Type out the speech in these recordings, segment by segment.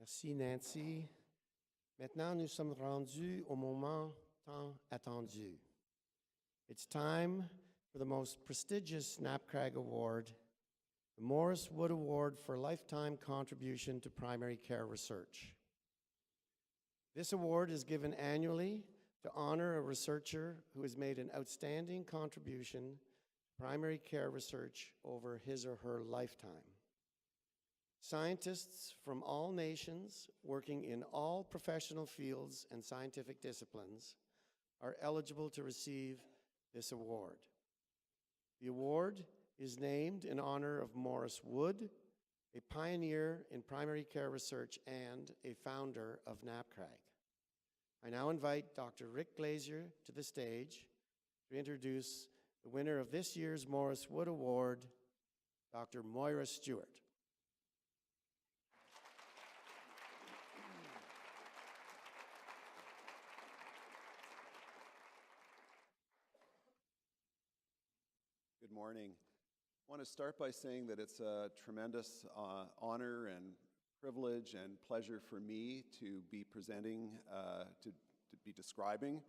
Merci Nancy. Maintenant, nous sommes rendus au moment tant attendu. It's time for the most prestigious NAPCRG award, the Maurice Wood Award for Lifetime Contribution to Primary Care Research. This award is given annually to honor a researcher who has made an outstanding contribution to primary care research over his or her lifetime. Scientists from all nations working in all professional fields and scientific disciplines are eligible to receive this award. The award is named in honor of Maurice Wood, a pioneer in primary care research and a founder of NAPCRG. I now invite Dr. Rick Glazier to the stage to introduce the winner of this year's Maurice Wood Award, Dr. Moira Stewart. Good morning. I want to start by saying that it's a tremendous honor and privilege and pleasure for me to be presenting, to be describing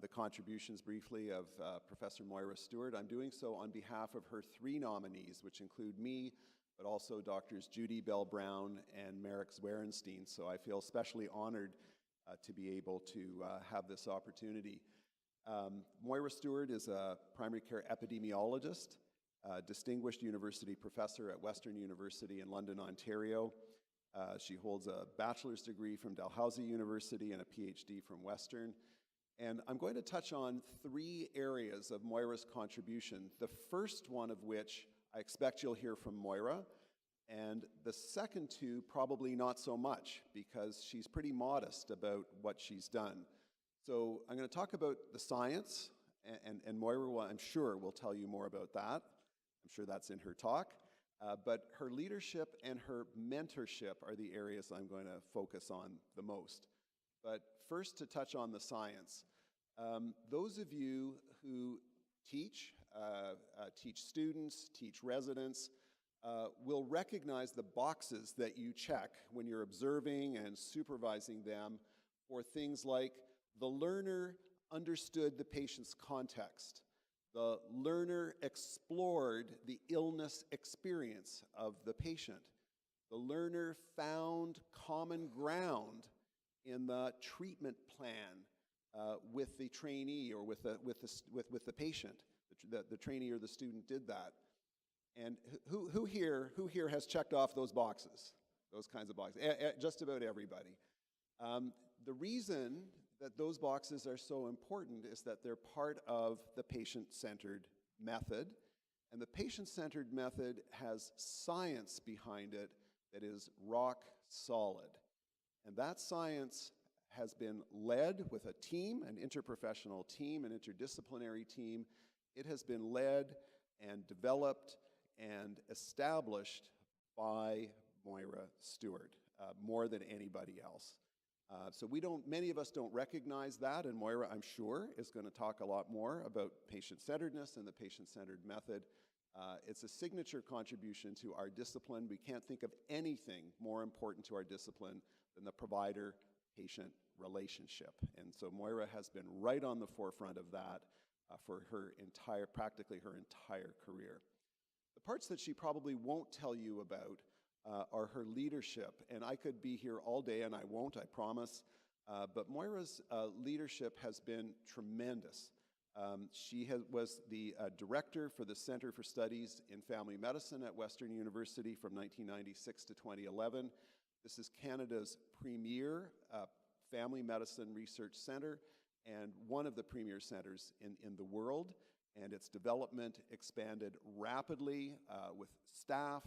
the contributions briefly of Professor Moira Stewart. I'm doing so on behalf of her three nominees, which include me, but also Doctors Judy Bell Brown and Merrick Zwerenstein. So I feel especially honored to be able to have this opportunity. Moira Stewart is a primary care epidemiologist, distinguished university professor at Western University in London, Ontario. She holds a bachelor's degree from Dalhousie University and a PhD from Western. And I'm going to touch on three areas of Moira's contribution, the first one of which I expect you'll hear from Moira, and the second two probably not so much because she's pretty modest about what she's done. So I'm going to talk about the science, and Moira, I'm sure, will tell you more about that. I'm sure that's in her talk. But her leadership and her mentorship are the areas I'm going to focus on the most. But first, to touch on the science. Those of you who teach students, teach residents, will recognize the boxes that you check when you're observing and supervising them for things like the learner understood the patient's context. The learner explored the illness experience of the patient. The learner found common ground in the treatment plan with the trainee or with the patient. The trainee or the student did that. And who here has checked off those boxes? Those kinds of boxes? Just about everybody. The reason that those boxes are so important is that they're part of the patient-centered method. And the patient-centered method has science behind it that is rock solid. And that science has been led with a team, an interprofessional team, an interdisciplinary team. It has been led and developed and established by Moira Stewart, more than anybody else. So many of us don't recognize that, and Moira, I'm sure, is going to talk a lot more about patient-centeredness and the patient-centered method. It's a signature contribution to our discipline. We can't think of anything more important to our discipline than the provider-patient relationship. And so Moira has been right on the forefront of that for practically her entire career. The parts that she probably won't tell you about are her leadership. And I could be here all day, and I won't, I promise. But Moira's leadership has been tremendous. She was the director for the Center for Studies in Family Medicine at Western University from 1996 to 2011. This is Canada's premier family medicine research center and one of the premier centers in the world. And its development expanded rapidly with staff,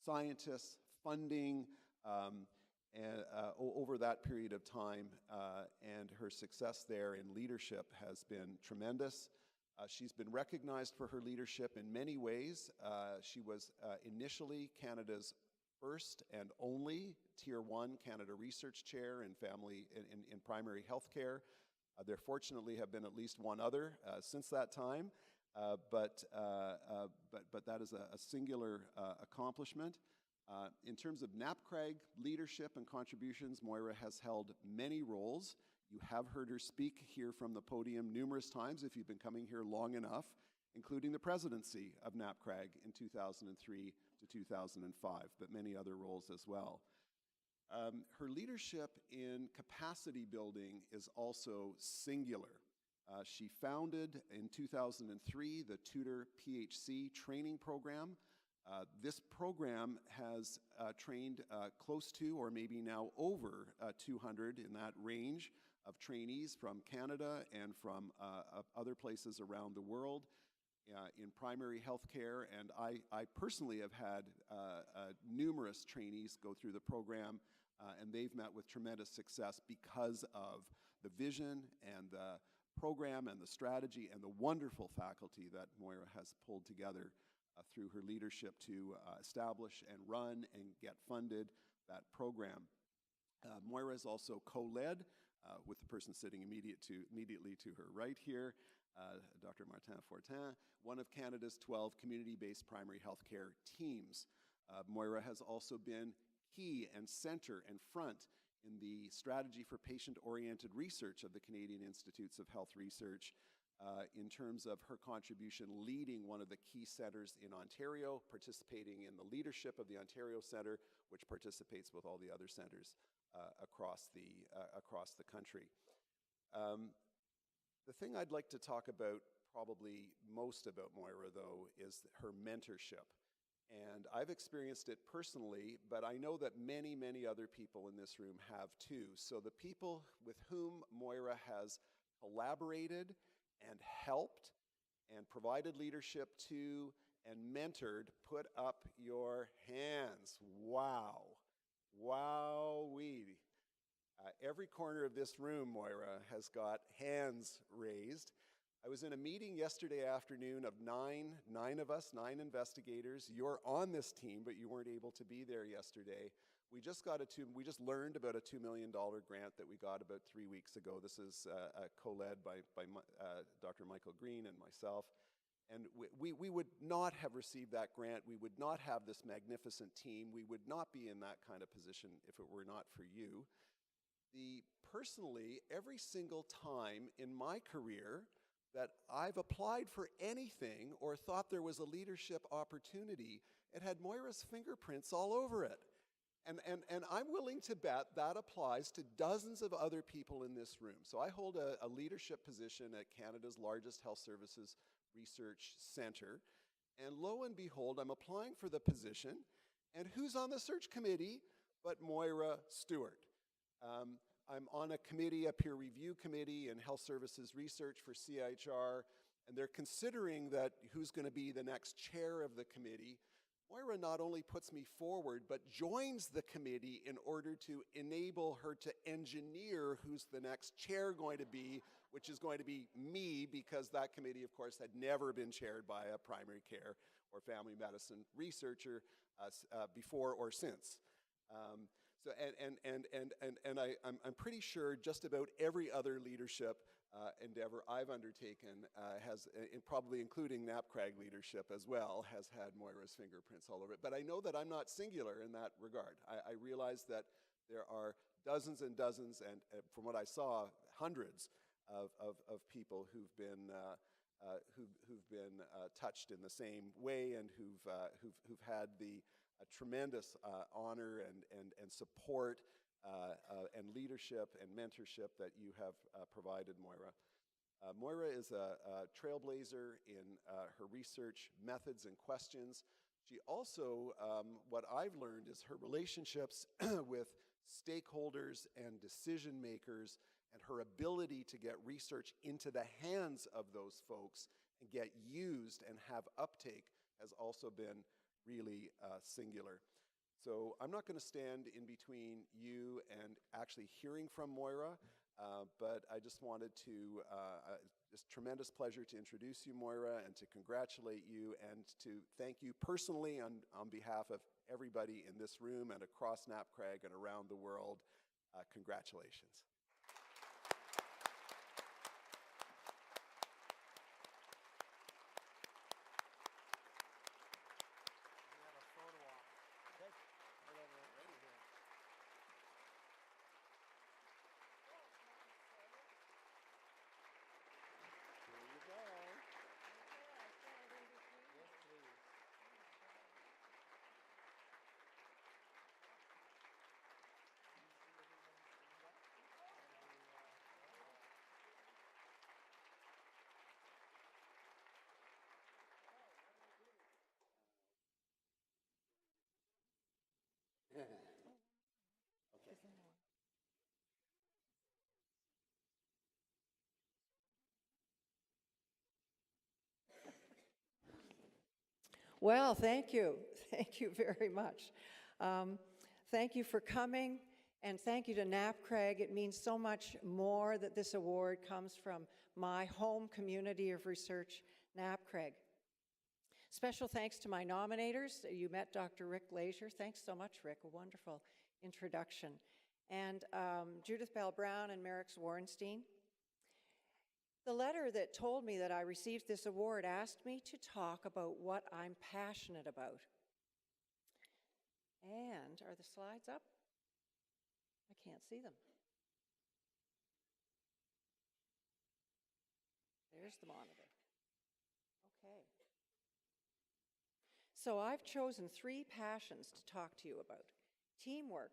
scientists, funding, over that period of time, and her success there in leadership has been tremendous. She's been recognized for her leadership in many ways. She was initially Canada's first and only Tier 1 Canada Research Chair in primary health care. There fortunately have been at least one other since that time, but that is a singular accomplishment. In terms of NAPCRG leadership and contributions, Moira has held many roles. You have heard her speak here from the podium numerous times if you've been coming here long enough, including the presidency of NAPCRG in 2003 to 2005, but many other roles as well. Her leadership in capacity building is also singular. She founded in 2003 the Tutor PhD training program. This program has trained close to, or maybe now over 200 in that range of trainees from Canada and from other places around the world in primary health care. And I personally have had numerous trainees go through the program, and they've met with tremendous success because of the vision and the program and the strategy and the wonderful faculty that Moira has pulled together through her leadership to establish and run and get funded that program. Moira is also co-led with the person sitting immediately to her right here, Dr. Martin Fortin, one of Canada's 12 community-based primary health care teams. Moira has also been key and center and front in the strategy for patient-oriented research of the Canadian Institutes of Health Research, in terms of her contribution leading one of the key centers in Ontario, participating in the leadership of the Ontario Centre, which participates with all the other centers across the country. The thing I'd like to talk about probably most about Moira, though, is her mentorship. And I've experienced it personally, but I know that many, many other people in this room have too. So the people with whom Moira has collaborated and helped and provided leadership to and mentored, put up your hands. Wow. Wowee. Every corner of this room, Moira, has got hands raised. I was in a meeting yesterday afternoon of nine of us, 9 investigators. You're on this team, but you weren't able to be there yesterday. We just learned about a $2 million grant that we got about 3 weeks ago. This is co-led by Dr. Michael Green and myself. And we would not have received that grant. We would not have this magnificent team. We would not be in that kind of position if it were not for you. Personally, every single time in my career that I've applied for anything or thought there was a leadership opportunity, it had Moira's fingerprints all over it. And I'm willing to bet that applies to dozens of other people in this room. So I hold a leadership position at Canada's largest health services research center. And lo and behold, I'm applying for the position. And who's on the search committee but Moira Stewart? I'm on a committee, a peer review committee in health services research for CIHR, and they're considering that who's going to be the next chair of the committee. Moira not only puts me forward, but joins the committee in order to enable her to engineer who's the next chair going to be, which is going to be me, because that committee, of course, had never been chaired by a primary care or family medicine researcher before or since. I'm pretty sure just about every other leadership endeavor I've undertaken has, probably including NAPCRG leadership as well, has had Moira's fingerprints all over it. But I know that I'm not singular in that regard. I realize that there are dozens and dozens, and from what I saw, hundreds of people who've been touched in the same way and who've had the tremendous honor and support and leadership and mentorship that you have provided, Moira. Moira is a trailblazer in her research methods and questions. She also, what I've learned is her relationships with stakeholders and decision makers and her ability to get research into the hands of those folks and get used and have uptake has also been really singular. So I'm not going to stand in between you and actually hearing from Moira, but I just wanted to, it's a tremendous pleasure to introduce you, Moira, and to congratulate you and to thank you personally on behalf of everybody in this room and across NAPCRG and around the world. Congratulations. Well, thank you. Thank you very much. Thank you for coming, and thank you to NAPCRG. It means so much more that this award comes from my home community of research, NAPCRG. Special thanks to my nominators. You met Dr. Rick Glazier. Thanks so much, Rick. A wonderful introduction. And Judith Bell Brown and Merrick Warrenstein. The letter that told me that I received this award asked me to talk about what I'm passionate about. And are the slides up? I can't see them. There's the monitor. Okay. So I've chosen 3 passions to talk to you about: teamwork,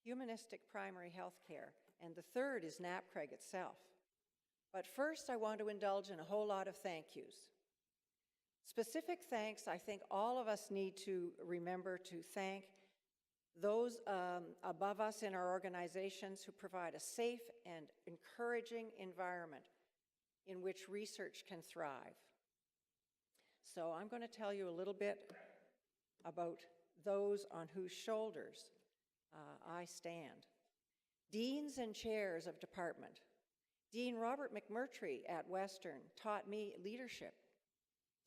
humanistic primary health care, and the third is NAPCRG itself. But first, I want to indulge in a whole lot of thank yous. Specific thanks, I think all of us need to remember to thank those above us in our organizations who provide a safe and encouraging environment in which research can thrive. So I'm going to tell you a little bit about those on whose shoulders I stand. Deans and chairs of department. Dean Robert McMurtry at Western taught me leadership.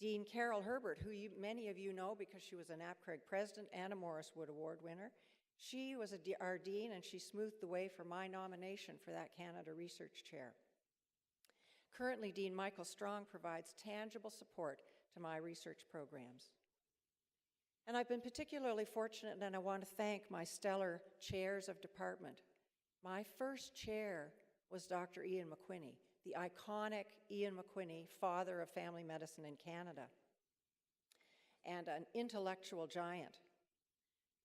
Dean Carol Herbert, who many of you know because she was a NAPCRG president and a Maurice Wood Award winner. She was our dean, and she smoothed the way for my nomination for that Canada Research Chair. Currently, Dean Michael Strong provides tangible support to my research programs. And I've been particularly fortunate, and I want to thank my stellar chairs of department. My first chair was Dr. Ian McQuinney, the iconic Ian McQuinney, father of family medicine in Canada, and an intellectual giant.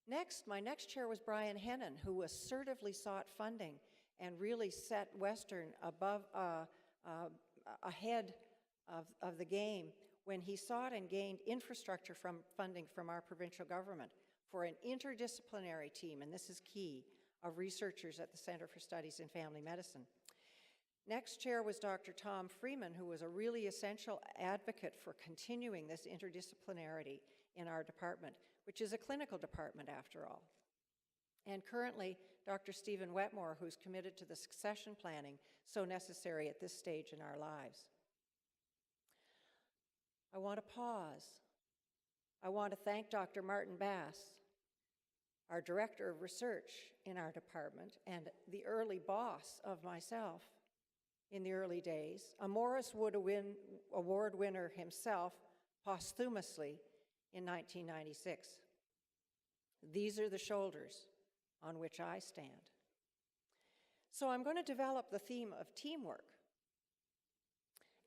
Next, my next chair was Brian Hennon, who assertively sought funding and really set Western ahead of the game when he sought and gained infrastructure funding from our provincial government for an interdisciplinary team, and this is key, of researchers at the Centre for Studies in Family Medicine. Next chair was Dr. Tom Freeman, who was a really essential advocate for continuing this interdisciplinarity in our department, which is a clinical department after all. And currently, Dr. Stephen Wetmore, who's committed to the succession planning so necessary at this stage in our lives. I want to pause. I want to thank Dr. Martin Bass, our Director of Research in our department and the early boss of myself in the early days, a Maurice Wood Award winner himself posthumously in 1996. These are the shoulders on which I stand. So I'm going to develop the theme of teamwork.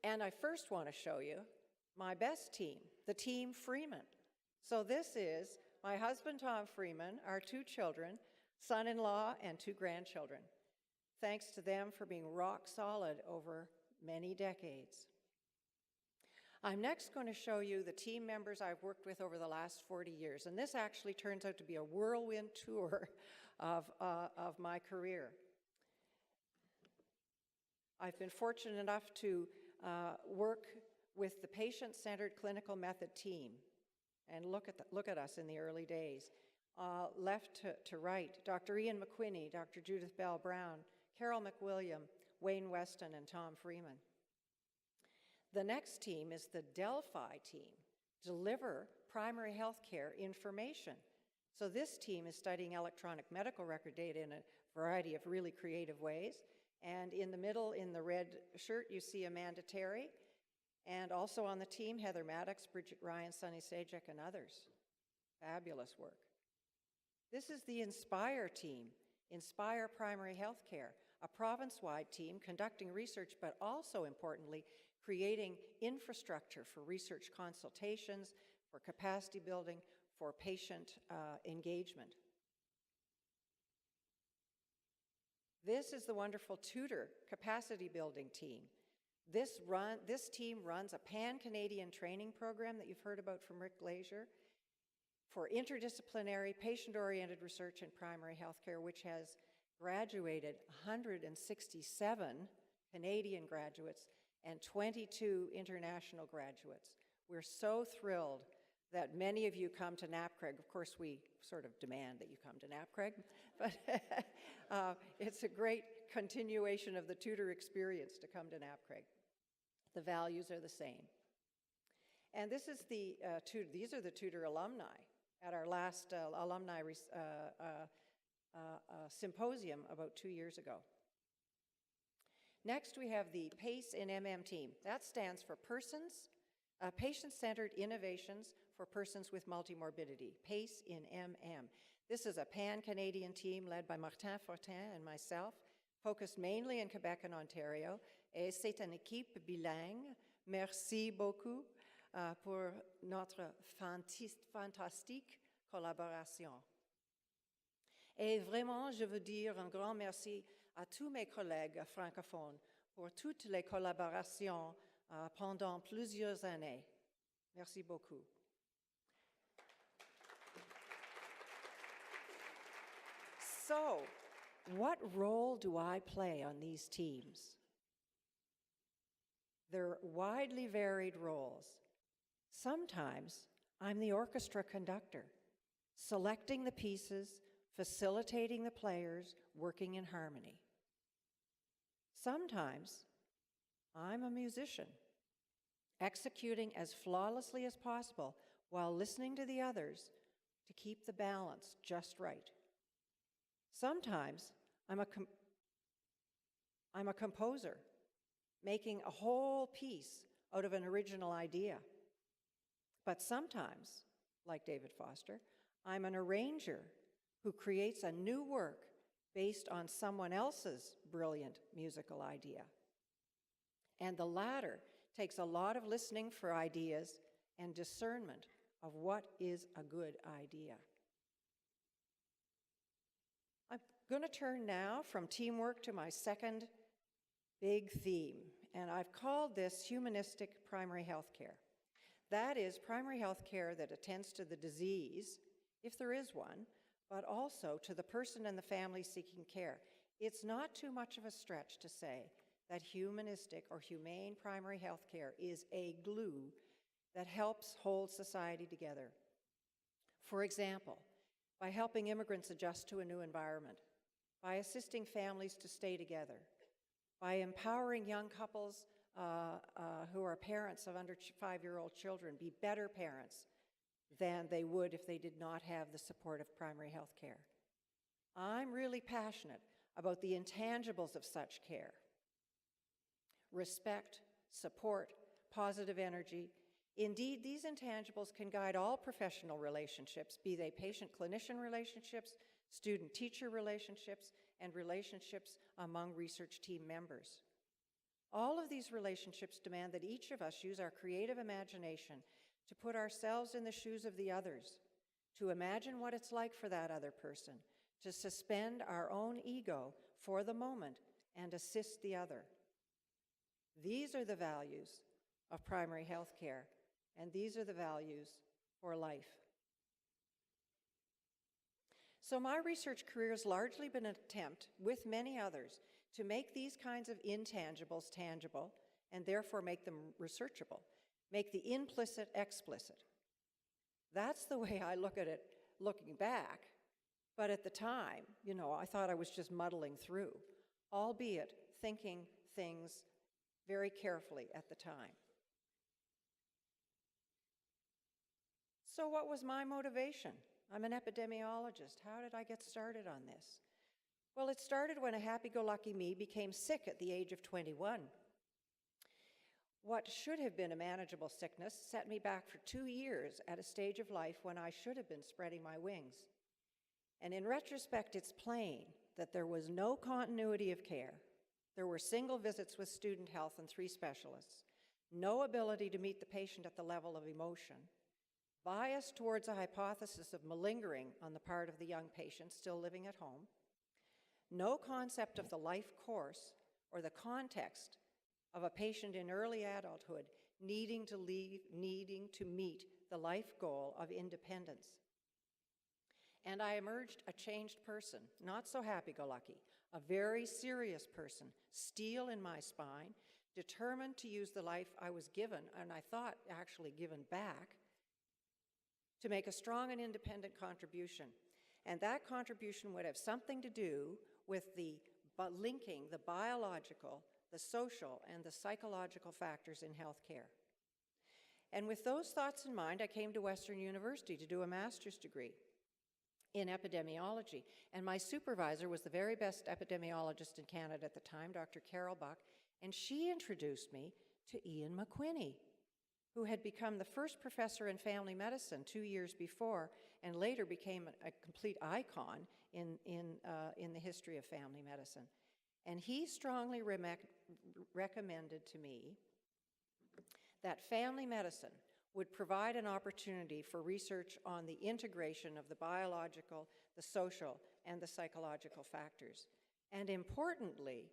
And I first want to show you my best team, the Team Freeman. So this is my husband, Tom Freeman, our 2 children, son-in-law, and 2 grandchildren. Thanks to them for being rock solid over many decades. I'm next going to show you the team members I've worked with over the last 40 years, and this actually turns out to be a whirlwind tour of my career. I've been fortunate enough to work with the patient-centered clinical method team, and look at us in the early days. Left to right, Dr. Ian McQuinney, Dr. Judith Bell Brown, Carol McWilliam, Wayne Weston, and Tom Freeman. The next team is the Delphi team, Deliver Primary Health Care Information. So this team is studying electronic medical record data in a variety of really creative ways. And in the middle, in the red shirt, you see Amanda Terry. And also on the team, Heather Maddox, Bridget Ryan, Sunny Sajak, and others. Fabulous work. This is the Inspire team, Inspire Primary Health Care, a province-wide team conducting research, but also importantly, creating infrastructure for research consultations, for capacity building, for patient engagement. This is the wonderful Tutor capacity building team. This team runs a pan-Canadian training program that you've heard about from Rick Glazier for interdisciplinary, patient-oriented research in primary health care, which has graduated 167 Canadian graduates and 22 international graduates. We're so thrilled that many of you come to NAPCRG. Of course, we sort of demand that you come to NAPCRG, but it's a great continuation of the tutor experience to come to NAPCRG. The values are the same. And this is these are the tutor alumni at our last alumni symposium about 2 years ago. Next, we have the PACE in MM team. That stands for Patient-Centered Innovations for Persons with Multimorbidity, PACE in MM. This is a pan-Canadian team led by Martin Fortin and myself, focused mainly in Quebec and Ontario. Et c'est une équipe bilingue. Merci beaucoup pour notre fantastique collaboration. Et vraiment, je veux dire un grand merci à tous mes collègues francophones pour toutes les collaborations pendant plusieurs années. Merci beaucoup. So, what role do I play on these teams? They're widely varied roles. Sometimes I'm the orchestra conductor, selecting the pieces, facilitating the players, working in harmony. Sometimes I'm a musician, executing as flawlessly as possible while listening to the others to keep the balance just right. Sometimes I'm a composer, making a whole piece out of an original idea. But sometimes, like David Foster, I'm an arranger who creates a new work based on someone else's brilliant musical idea. And the latter takes a lot of listening for ideas and discernment of what is a good idea. I'm going to turn now from teamwork to my second big theme, and I've called this Humanistic Primary Health Care. That is primary health care that attends to the disease, if there is one, but also to the person and the family seeking care. It's not too much of a stretch to say that humanistic or humane primary health care is a glue that helps hold society together. For example, by helping immigrants adjust to a new environment, by assisting families to stay together, by empowering young couples who are parents of under 5-year-old children be better parents than they would if they did not have the support of primary health care. I'm really passionate about the intangibles of such care. Respect, support, positive energy. Indeed, these intangibles can guide all professional relationships, be they patient-clinician relationships, student-teacher relationships, and relationships among research team members. All of these relationships demand that each of us use our creative imagination to put ourselves in the shoes of the others, to imagine what it's like for that other person, to suspend our own ego for the moment and assist the other. These are the values of primary health care, and these are the values for life. So my research career has largely been an attempt, with many others, to make these kinds of intangibles tangible and therefore make them researchable, make the implicit explicit. That's the way I look at it looking back, but at the time, I thought I was just muddling through, albeit thinking things very carefully at the time. So what was my motivation? I'm an epidemiologist. How did I get started on this? Well, it started when a happy-go-lucky me became sick at the age of 21. What should have been a manageable sickness set me back for 2 years at a stage of life when I should have been spreading my wings. And in retrospect, it's plain that there was no continuity of care. There were single visits with student health and 3 specialists, no ability to meet the patient at the level of emotion, bias towards a hypothesis of malingering on the part of the young patient still living at home, no concept of the life course or the context of a patient in early adulthood needing to meet the life goal of independence. And I emerged a changed person, not so happy-go-lucky, a very serious person, steel in my spine, determined to use the life I was given, and I thought actually given back, to make a strong and independent contribution. And that contribution would have something to do with linking the biological, the social, and the psychological factors in healthcare. And with those thoughts in mind, I came to Western University to do a master's degree in epidemiology. And my supervisor was the very best epidemiologist in Canada at the time, Dr. Carol Buck, and she introduced me to Ian McQuinney, who had become the first professor in family medicine 2 years before, and later became a complete icon in the history of family medicine. And he strongly recommended to me that family medicine would provide an opportunity for research on the integration of the biological, the social, and the psychological factors. And importantly,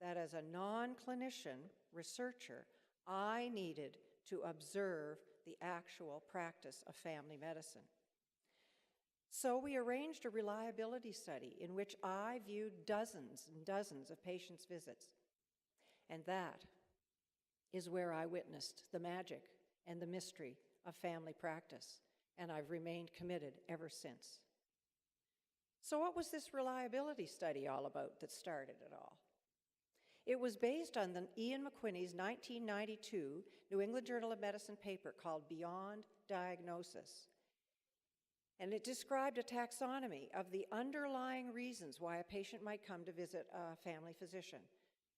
that as a non-clinician researcher, I needed to observe the actual practice of family medicine. So we arranged a reliability study in which I viewed dozens and dozens of patients' visits. And that is where I witnessed the magic and the mystery of family practice, and I've remained committed ever since. So what was this reliability study all about that started it all? It was based on Ian McQuinney's 1992 New England Journal of Medicine paper called Beyond Diagnosis. And it described a taxonomy of the underlying reasons why a patient might come to visit a family physician,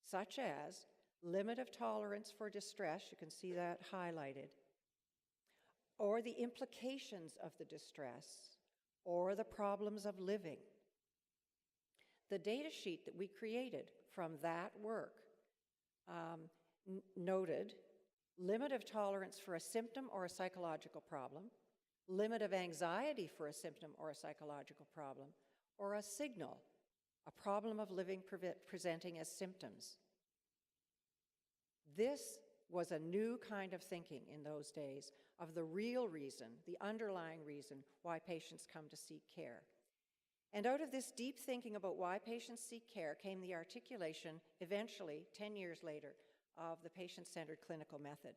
such as limit of tolerance for distress, you can see that highlighted, or the implications of the distress, or the problems of living. The data sheet that we created from that work noted limit of tolerance for a symptom or a psychological problem, limit of anxiety for a symptom or a psychological problem, or a signal, a problem of living presenting as symptoms. This was a new kind of thinking in those days of the real reason, the underlying reason why patients come to seek care. And out of this deep thinking about why patients seek care came the articulation, eventually, 10 years later, of the patient-centered clinical method.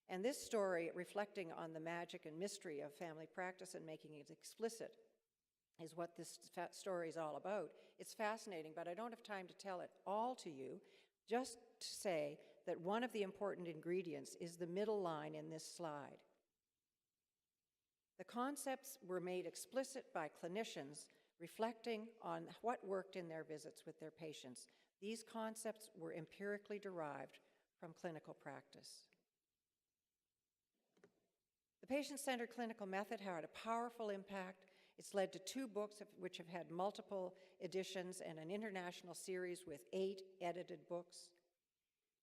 And this story, reflecting on the magic and mystery of family practice and making it explicit, is what this story is all about. It's fascinating, but I don't have time to tell it all to you, just to say that one of the important ingredients is the middle line in this slide. The concepts were made explicit by clinicians reflecting on what worked in their visits with their patients. These concepts were empirically derived from clinical practice. The patient-centered clinical method had a powerful impact. It's led to 2 books which have had multiple editions and an international series with 8 edited books.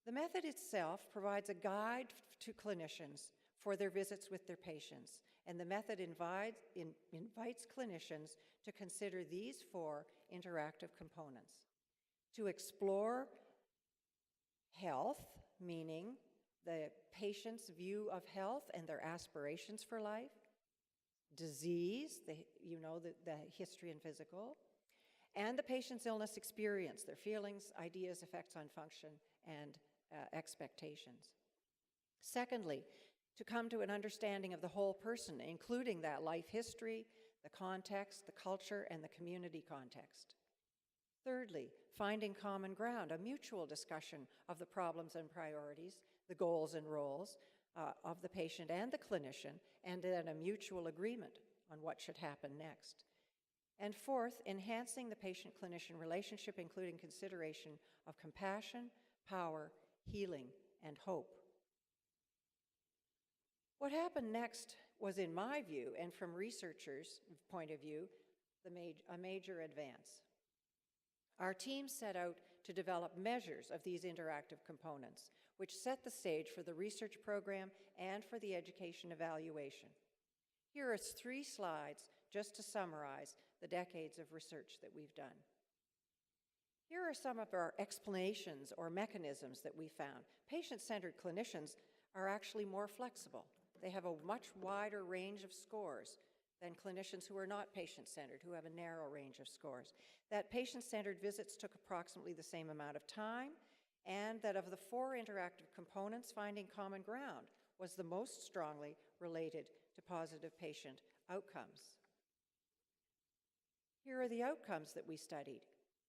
The method itself provides a guide to clinicians for their visits with their patients, and the method invites clinicians to consider these 4 interactive components. To explore health, meaning the patient's view of health and their aspirations for life, disease, the history and physical, and the patient's illness experience, their feelings, ideas, effects on function, and expectations. Secondly, to come to an understanding of the whole person, including that life history, the context, the culture, and the community context. Thirdly, finding common ground, a mutual discussion of the problems and priorities, the goals and roles of the patient and the clinician, and then a mutual agreement on what should happen next. And fourth, enhancing the patient-clinician relationship, including consideration of compassion, power, healing, and hope. What happened next was, in my view, and from researchers' point of view, a major advance. Our team set out to develop measures of these interactive components, which set the stage for the research program and for the education evaluation. Here are 3 slides just to summarize the decades of research that we've done. Here are some of our explanations or mechanisms that we found. Patient-centered clinicians are actually more flexible. They have a much wider range of scores than clinicians who are not patient-centered, who have a narrow range of scores. That patient-centered visits took approximately the same amount of time, and that of the 4 interactive components, finding common ground was the most strongly related to positive patient outcomes. Here are the outcomes that we studied.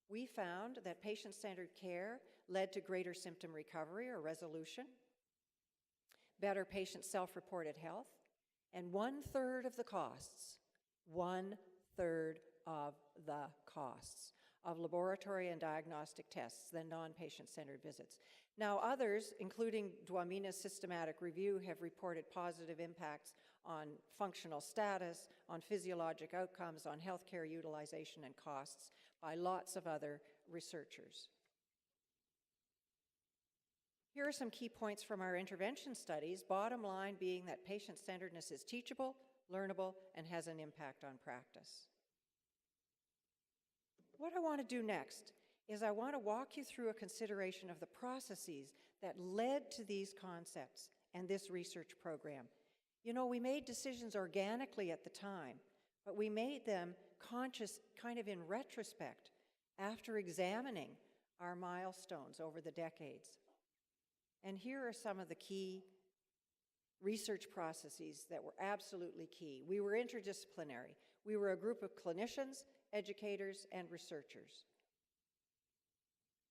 We found that patient-centered care led to greater symptom recovery or resolution, better patient self-reported health, and 1/3 of the costs, 1/3 of the costs of laboratory and diagnostic tests than non-patient-centered visits. Now, others, including Dwamina's systematic review, have reported positive impacts on functional status, on physiologic outcomes, on healthcare utilization and costs by lots of other researchers. Here are some key points from our intervention studies, bottom line being that patient-centeredness is teachable, learnable, and has an impact on practice. What I want to do next is I want to walk you through a consideration of the processes that led to these concepts and this research program. You know, we made decisions organically at the time, but we made them conscious kind of in retrospect after examining our milestones over the decades. And here are some of the key research processes that were absolutely key. We were interdisciplinary. We were a group of clinicians, educators, and researchers.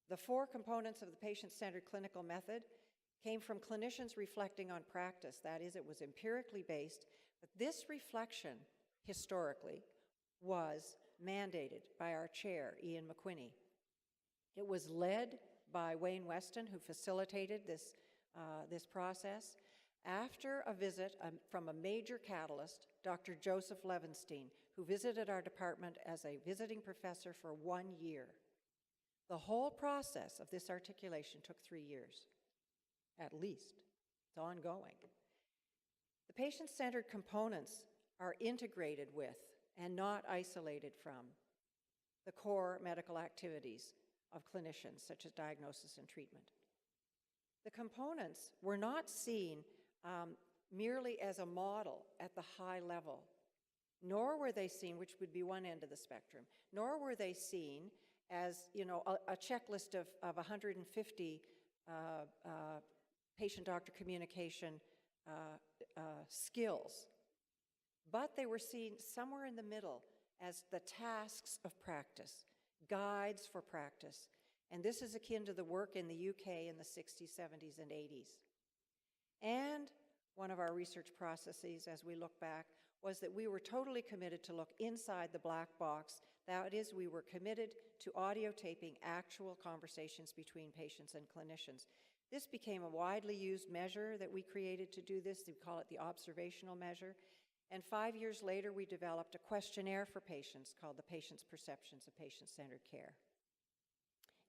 The 4 components of the patient-centered clinical method came from clinicians reflecting on practice. That is, it was empirically based, but this reflection, historically, was mandated by our chair, Ian McQuinney. It was led by Wayne Weston, who facilitated this process, after a visit from a major catalyst, Dr. Joseph Levenstein, who visited our department as a visiting professor for 1 year. The whole process of this articulation took 3 years, at least. It's ongoing. The patient-centered components are integrated with and not isolated from the core medical activities of clinicians, such as diagnosis and treatment. The components were not seen merely as a model at the high level, nor were they seen, which would be one end of the spectrum, nor were they seen as, you know, a checklist of 150 patient-doctor communication skills, but they were seen somewhere in the middle as the tasks of practice, guides for practice. And this is akin to the work in the UK in the 60s, 70s, and 80s. And one of our research processes, as we look back, was that we were totally committed to look inside the black box. That is, we were committed to audio taping actual conversations between patients and clinicians. This became a widely used measure that we created to do this. We call it the observational measure. And 5 years later, we developed a questionnaire for patients called the Patient's Perceptions of Patient-Centered Care.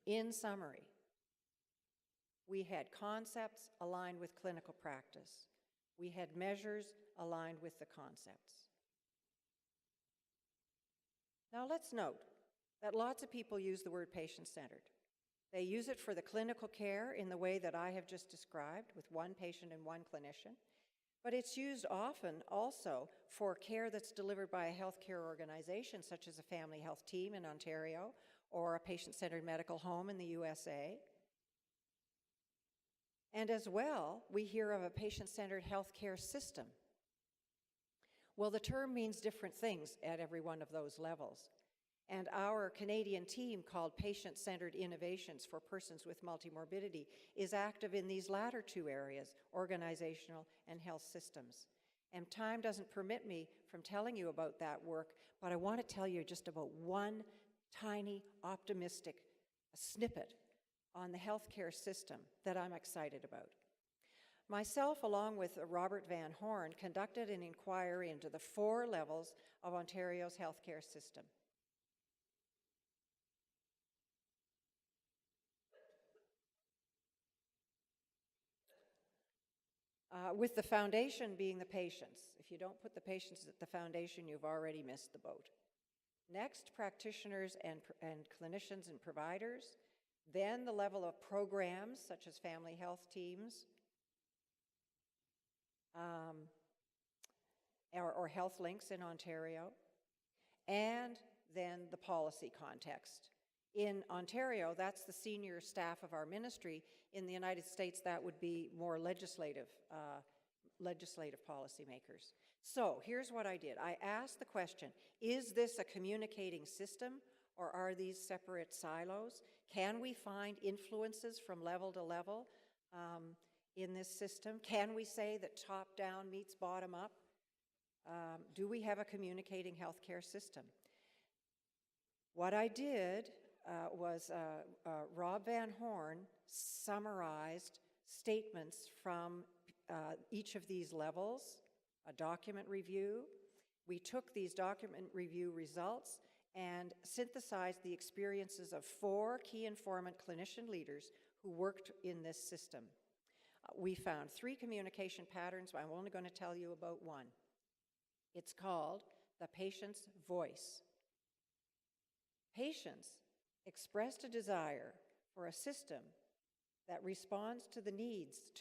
In summary, we had concepts aligned with clinical practice. We had measures aligned with the concepts. Now let's note that lots of people use the word patient-centered. They use it for the clinical care in the way that I have just described, with one patient and one clinician, but it's used often also for care that's delivered by a healthcare organization, such as a family health team in Ontario or a patient-centered medical home in the USA. And as well, we hear of a patient-centered healthcare system. Well, the term means different things at every one of those levels. And our Canadian team, called Patient-Centered Innovations for Persons with Multimorbidity, is active in these latter 2 areas, organizational and health systems. And time doesn't permit me from telling you about that work, but I want to tell you just about one tiny, optimistic snippet on the healthcare system that I'm excited about. Myself, along with Robert Van Horn, conducted an inquiry into the 4 levels of Ontario's healthcare system. With the foundation being the patients. If you don't put the patients at the foundation, you've already missed the boat. Next, practitioners and clinicians and providers. Then the level of programs, such as family health teams, or health links in Ontario. And then the policy context. In Ontario, that's the senior staff of our ministry. In the United States, that would be more legislative policymakers. So here's what I did. I asked the question, is this a communicating system, or are these separate silos? Can we find influences from level to level in this system? Can we say that top-down meets bottom-up? Do we have a communicating healthcare system? What I did was Rob Van Horn summarized statements from each of these levels, a document review. We took these document review results and synthesized the experiences of 4 key informant clinician leaders who worked in this system. We found 3 communication patterns, but I'm only going to tell you about one. It's called the patient's voice. Patients expressed a desire for a system that responds to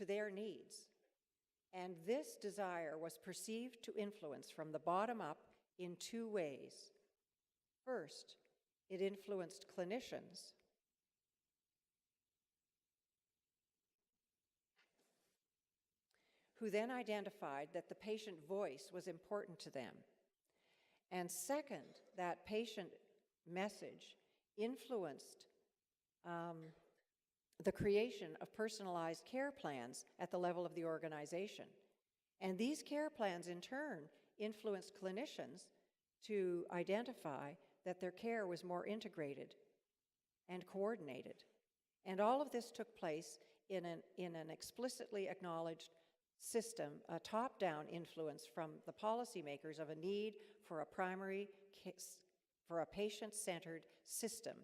their needs. And this desire was perceived to influence from the bottom up in 2 ways. First, it influenced clinicians who then identified that the patient voice was important to them. And second, that patient message influenced the creation of personalized care plans at the level of the organization. And these care plans, in turn, influenced clinicians to identify that their care was more integrated and coordinated. And all of this took place in an explicitly acknowledged system, a top-down influence from the policymakers of a need for a patient-centered system.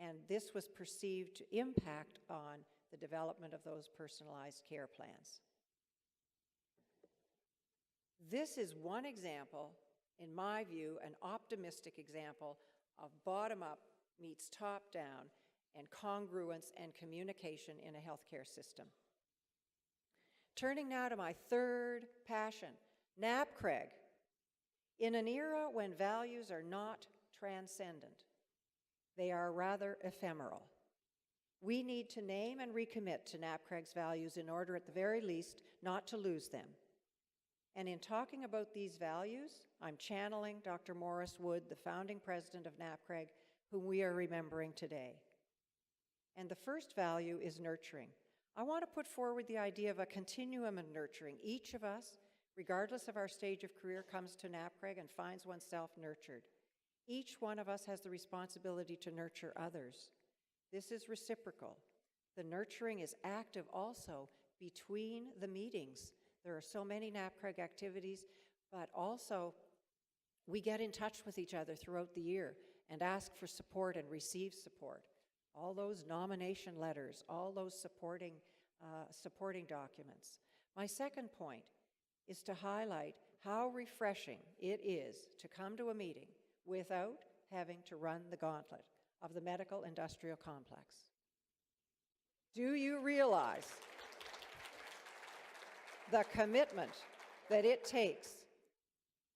And this was perceived to impact on the development of those personalized care plans. This is one example, in my view, an optimistic example of bottom-up meets top-down and congruence and communication in a healthcare system. Turning now to my third passion, NAPCRG. In an era when values are not transcendent, they are rather ephemeral. We need to name and recommit to NAPCRG's values in order, at the very least, not to lose them. And in talking about these values, I'm channeling Dr. Maurice Wood, the founding president of NAPCRG, whom we are remembering today. And the first value is nurturing. I want to put forward the idea of a continuum of nurturing. Each of us, regardless of our stage of career, comes to NAPCRG and finds oneself nurtured. Each one of us has the responsibility to nurture others. This is reciprocal. The nurturing is active also between the meetings. There are so many NAPCRG activities, but also we get in touch with each other throughout the year and ask for support and receive support. All those nomination letters, all those supporting documents. My second point is to highlight how refreshing it is to come to a meeting without having to run the gauntlet of the medical industrial complex. Do you realize the commitment that it takes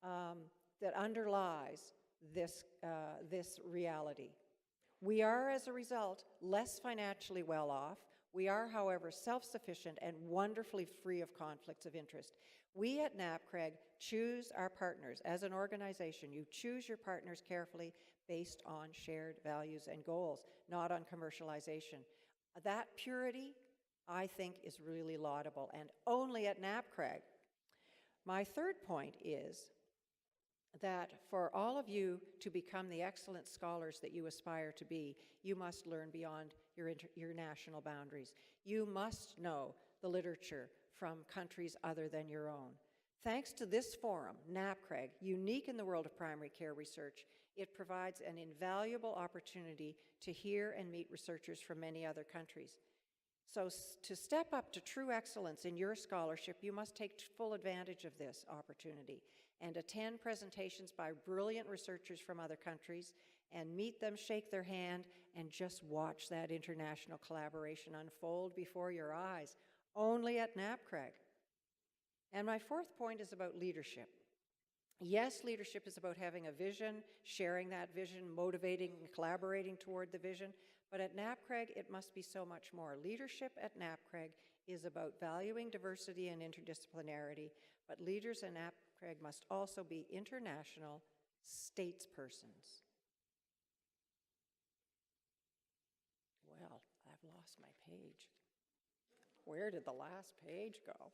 that underlies this reality? We are, as a result, less financially well off. We are, however, self-sufficient and wonderfully free of conflicts of interest. We at NAPCRG choose our partners. As an organization, you choose your partners carefully based on shared values and goals, not on commercialization. That purity, I think, is really laudable, and only at NAPCRG. My third point is that for all of you to become the excellent scholars that you aspire to be, you must learn beyond your national boundaries. You must know the literature from countries other than your own. Thanks to this forum, NAPCRG, unique in the world of primary care research, it provides an invaluable opportunity to hear and meet researchers from many other countries. So to step up to true excellence in your scholarship, you must take full advantage of this opportunity and attend presentations by brilliant researchers from other countries and meet them, shake their hand, and just watch that international collaboration unfold before your eyes, only at NAPCRG. And my fourth point is about leadership. Yes, leadership is about having a vision, sharing that vision, motivating and collaborating toward the vision, but at NAPCRG, it must be so much more. Leadership at NAPCRG is about valuing diversity and interdisciplinarity, but leaders in NAPCRG must also be international statespersons. Well, I've lost my page. Where did the last page go?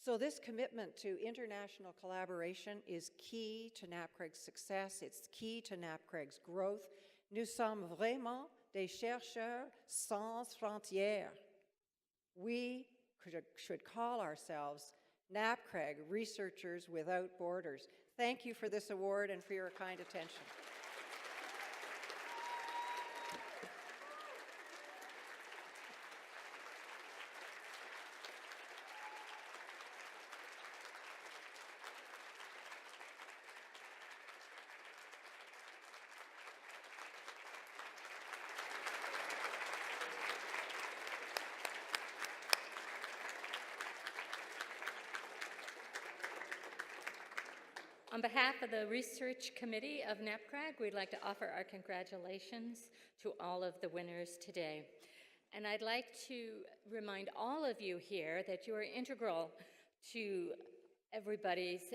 So this commitment to international collaboration is key to NAPCRG's success. It's key to NAPCRG's growth. Nous sommes vraiment des chercheurs sans frontières. We should call ourselves NAPCRG, Researchers Without Borders. Thank you for this award and for your kind attention. On behalf of the Research Committee of NAPCRG, we'd like to offer our congratulations to all of the winners today. And I'd like to remind all of you here that you are integral to everybody's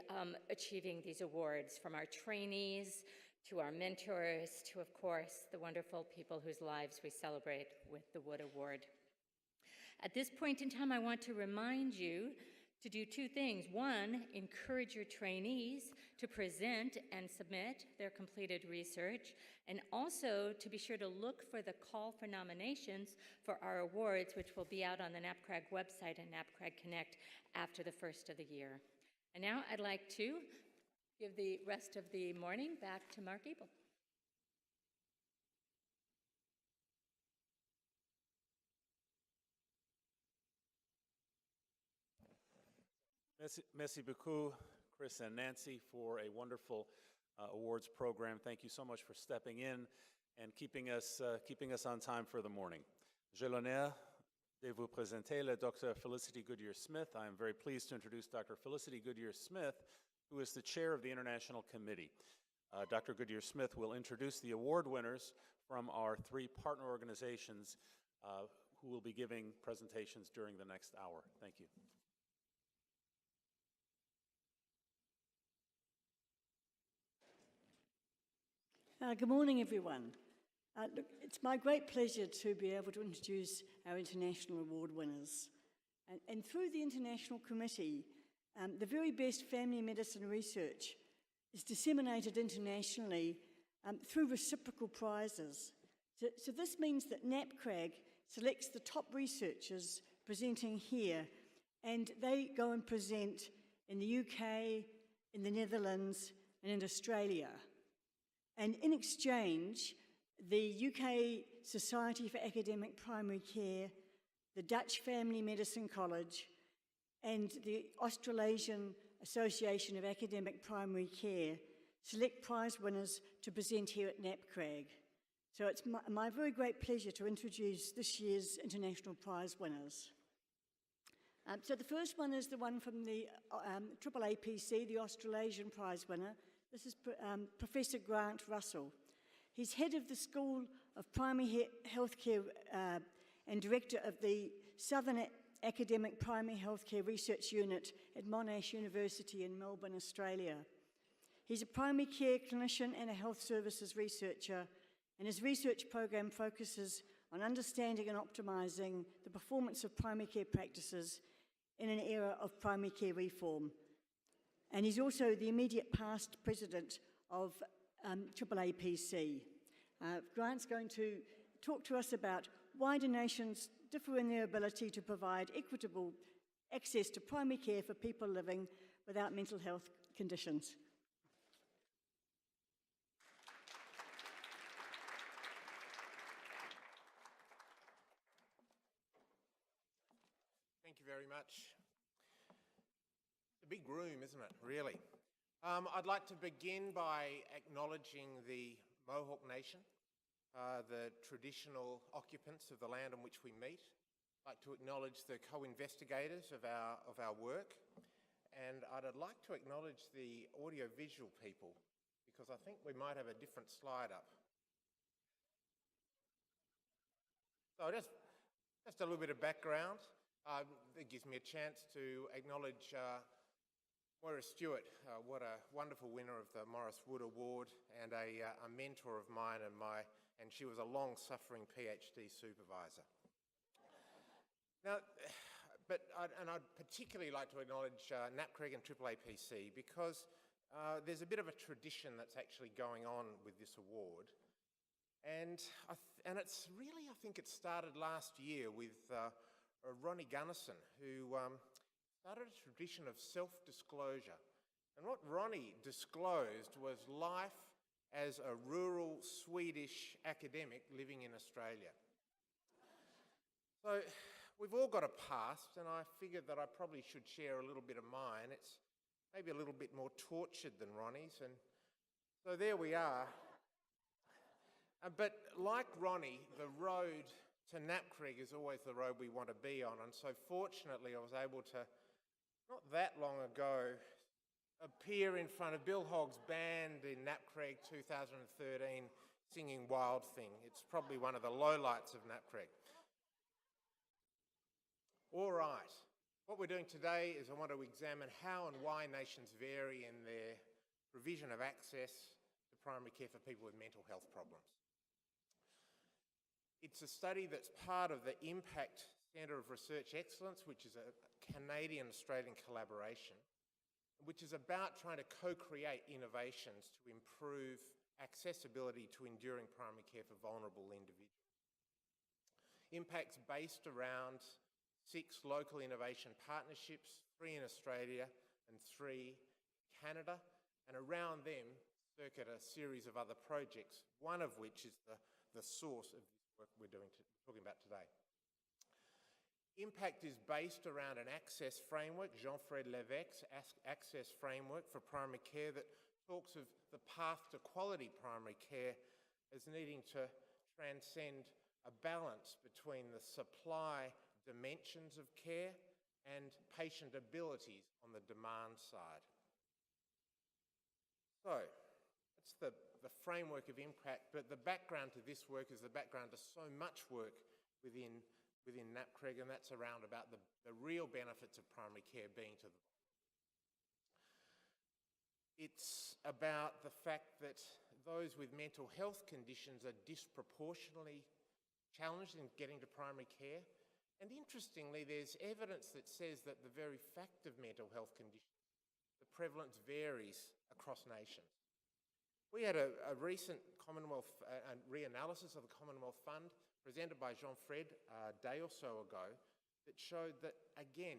achieving these awards, from our trainees to our mentors to, of course, the wonderful people whose lives we celebrate with the Wood Award. At this point in time, I want to remind you to do two things. One, encourage your trainees to present and submit their completed research, and also to be sure to look for the call for nominations for our awards, which will be out on the NAPCRG website and NAPCRG Connect after the first of the year. And now I'd like to give the rest of the morning back to Mark Ebel. Merci beaucoup, Chris and Nancy, for a wonderful awards program. Thank you so much for stepping in and keeping us on time for the morning. J'ai l'honneur de vous présenter la Dr. Felicity Goodyear Smith. I am very pleased to introduce Dr. Felicity Goodyear Smith, who is the chair of the International Committee. Dr. Goodyear Smith will introduce the award winners from our three partner organizations who will be giving presentations during the next hour. Thank you. Good morning, everyone. Look, it's my great pleasure to be able to introduce our international award winners. And through the International Committee, the very best family medicine research is disseminated internationally through reciprocal prizes. So this means that NAPCRG selects the top researchers presenting here, and they go and present in the UK, in the Netherlands, and in Australia. And in exchange, the UK Society for Academic Primary Care, the Dutch Family Medicine College, and the Australasian Association of Academic Primary Care select prize winners to present here at NAPCRG. So it's my very great pleasure to introduce this year's international prize winners. So the first one is the one from the AAPC, the Australasian prize winner. This is Professor Grant Russell. He's head of the School of Primary Healthcare and director of the Southern Academic Primary Healthcare Research Unit at Monash University in Melbourne, Australia. He's a primary care clinician and a health services researcher, and his research program focuses on understanding and optimizing the performance of primary care practices in an era of primary care reform. And he's also the immediate past president of AAPC. Grant's going to talk to us about why do nations differ in their ability to provide equitable access to primary care for people living without mental health conditions. Thank you very much. A big room, isn't it, really? I'd like to begin by acknowledging the Mohawk Nation, the traditional occupants of the land on which we meet. I'd like to acknowledge the co-investigators of our work, and I'd like to acknowledge the audiovisual people, because I think we might have a different slide up. So just a little bit of background. It gives me a chance to acknowledge Moira Stewart, what a wonderful winner of the Maurice Wood Award and a mentor of mine, and she was a long-suffering PhD supervisor. Now, I'd particularly like to acknowledge NAPCRG and AAAPC because there's a bit of a tradition that's actually going on with this award. And it's really, I think it started last year with Ronnie Gunnison, who started a tradition of self-disclosure. And what Ronnie disclosed was life as a rural Swedish academic living in Australia. So we've all got a past, and I figured that I probably should share a little bit of mine. It's maybe a little bit more tortured than Ronnie's, and so there we are. But like Ronnie, the road to NAPCRG is always the road we want to be on, and so fortunately I was able to, not that long ago, appear in front of Bill Hogg's band in NAPCRG 2013 singing Wild Thing. It's probably one of the lowlights of NAPCRG. All right, what we're doing today is I want to examine how and why nations vary in their provision of access to primary care for people with mental health problems. It's a study that's part of the Impact Centre of Research Excellence, which is a Canadian-Australian collaboration, which is about trying to co-create innovations to improve accessibility to enduring primary care for vulnerable individuals. Impact's based around 6 local innovation partnerships, 3 in Australia and 3 in Canada, and around them circuit a series of other projects, one of which is the source of this work we're talking about today. Impact is based around an access framework, Jean-Fred Lévesque's access framework for primary care, that talks of the path to quality primary care as needing to transcend a balance between the supply dimensions of care and patient abilities on the demand side. So, that's the framework of Impact, but the background to this work is the background to so much work within NAPCRG, and that's around about the real benefits of primary care being to the It's about the fact that those with mental health conditions are disproportionately challenged in getting to primary care. And interestingly, there's evidence that says that the very fact of mental health conditions, the prevalence varies across nations. We had a recent Commonwealth reanalysis of the Commonwealth Fund presented by Jean-Fred a day or so ago that showed that, again,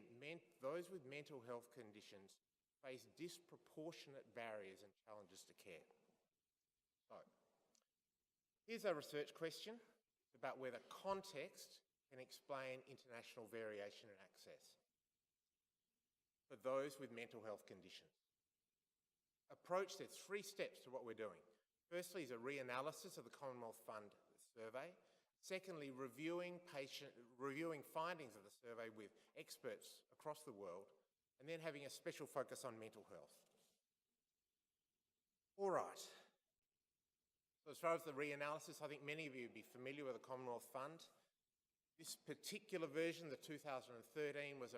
those with mental health conditions face disproportionate barriers and challenges to care. So, here's a research question about whether context can explain international variation in access for those with mental health conditions. Approach, there's 3 steps to what we're doing. Firstly is a reanalysis of the Commonwealth Fund survey. Secondly, reviewing findings of the survey with experts across the world, and then having a special focus on mental health. All right. So as far as the reanalysis, I think many of you would be familiar with the Commonwealth Fund. This particular version, the 2013, was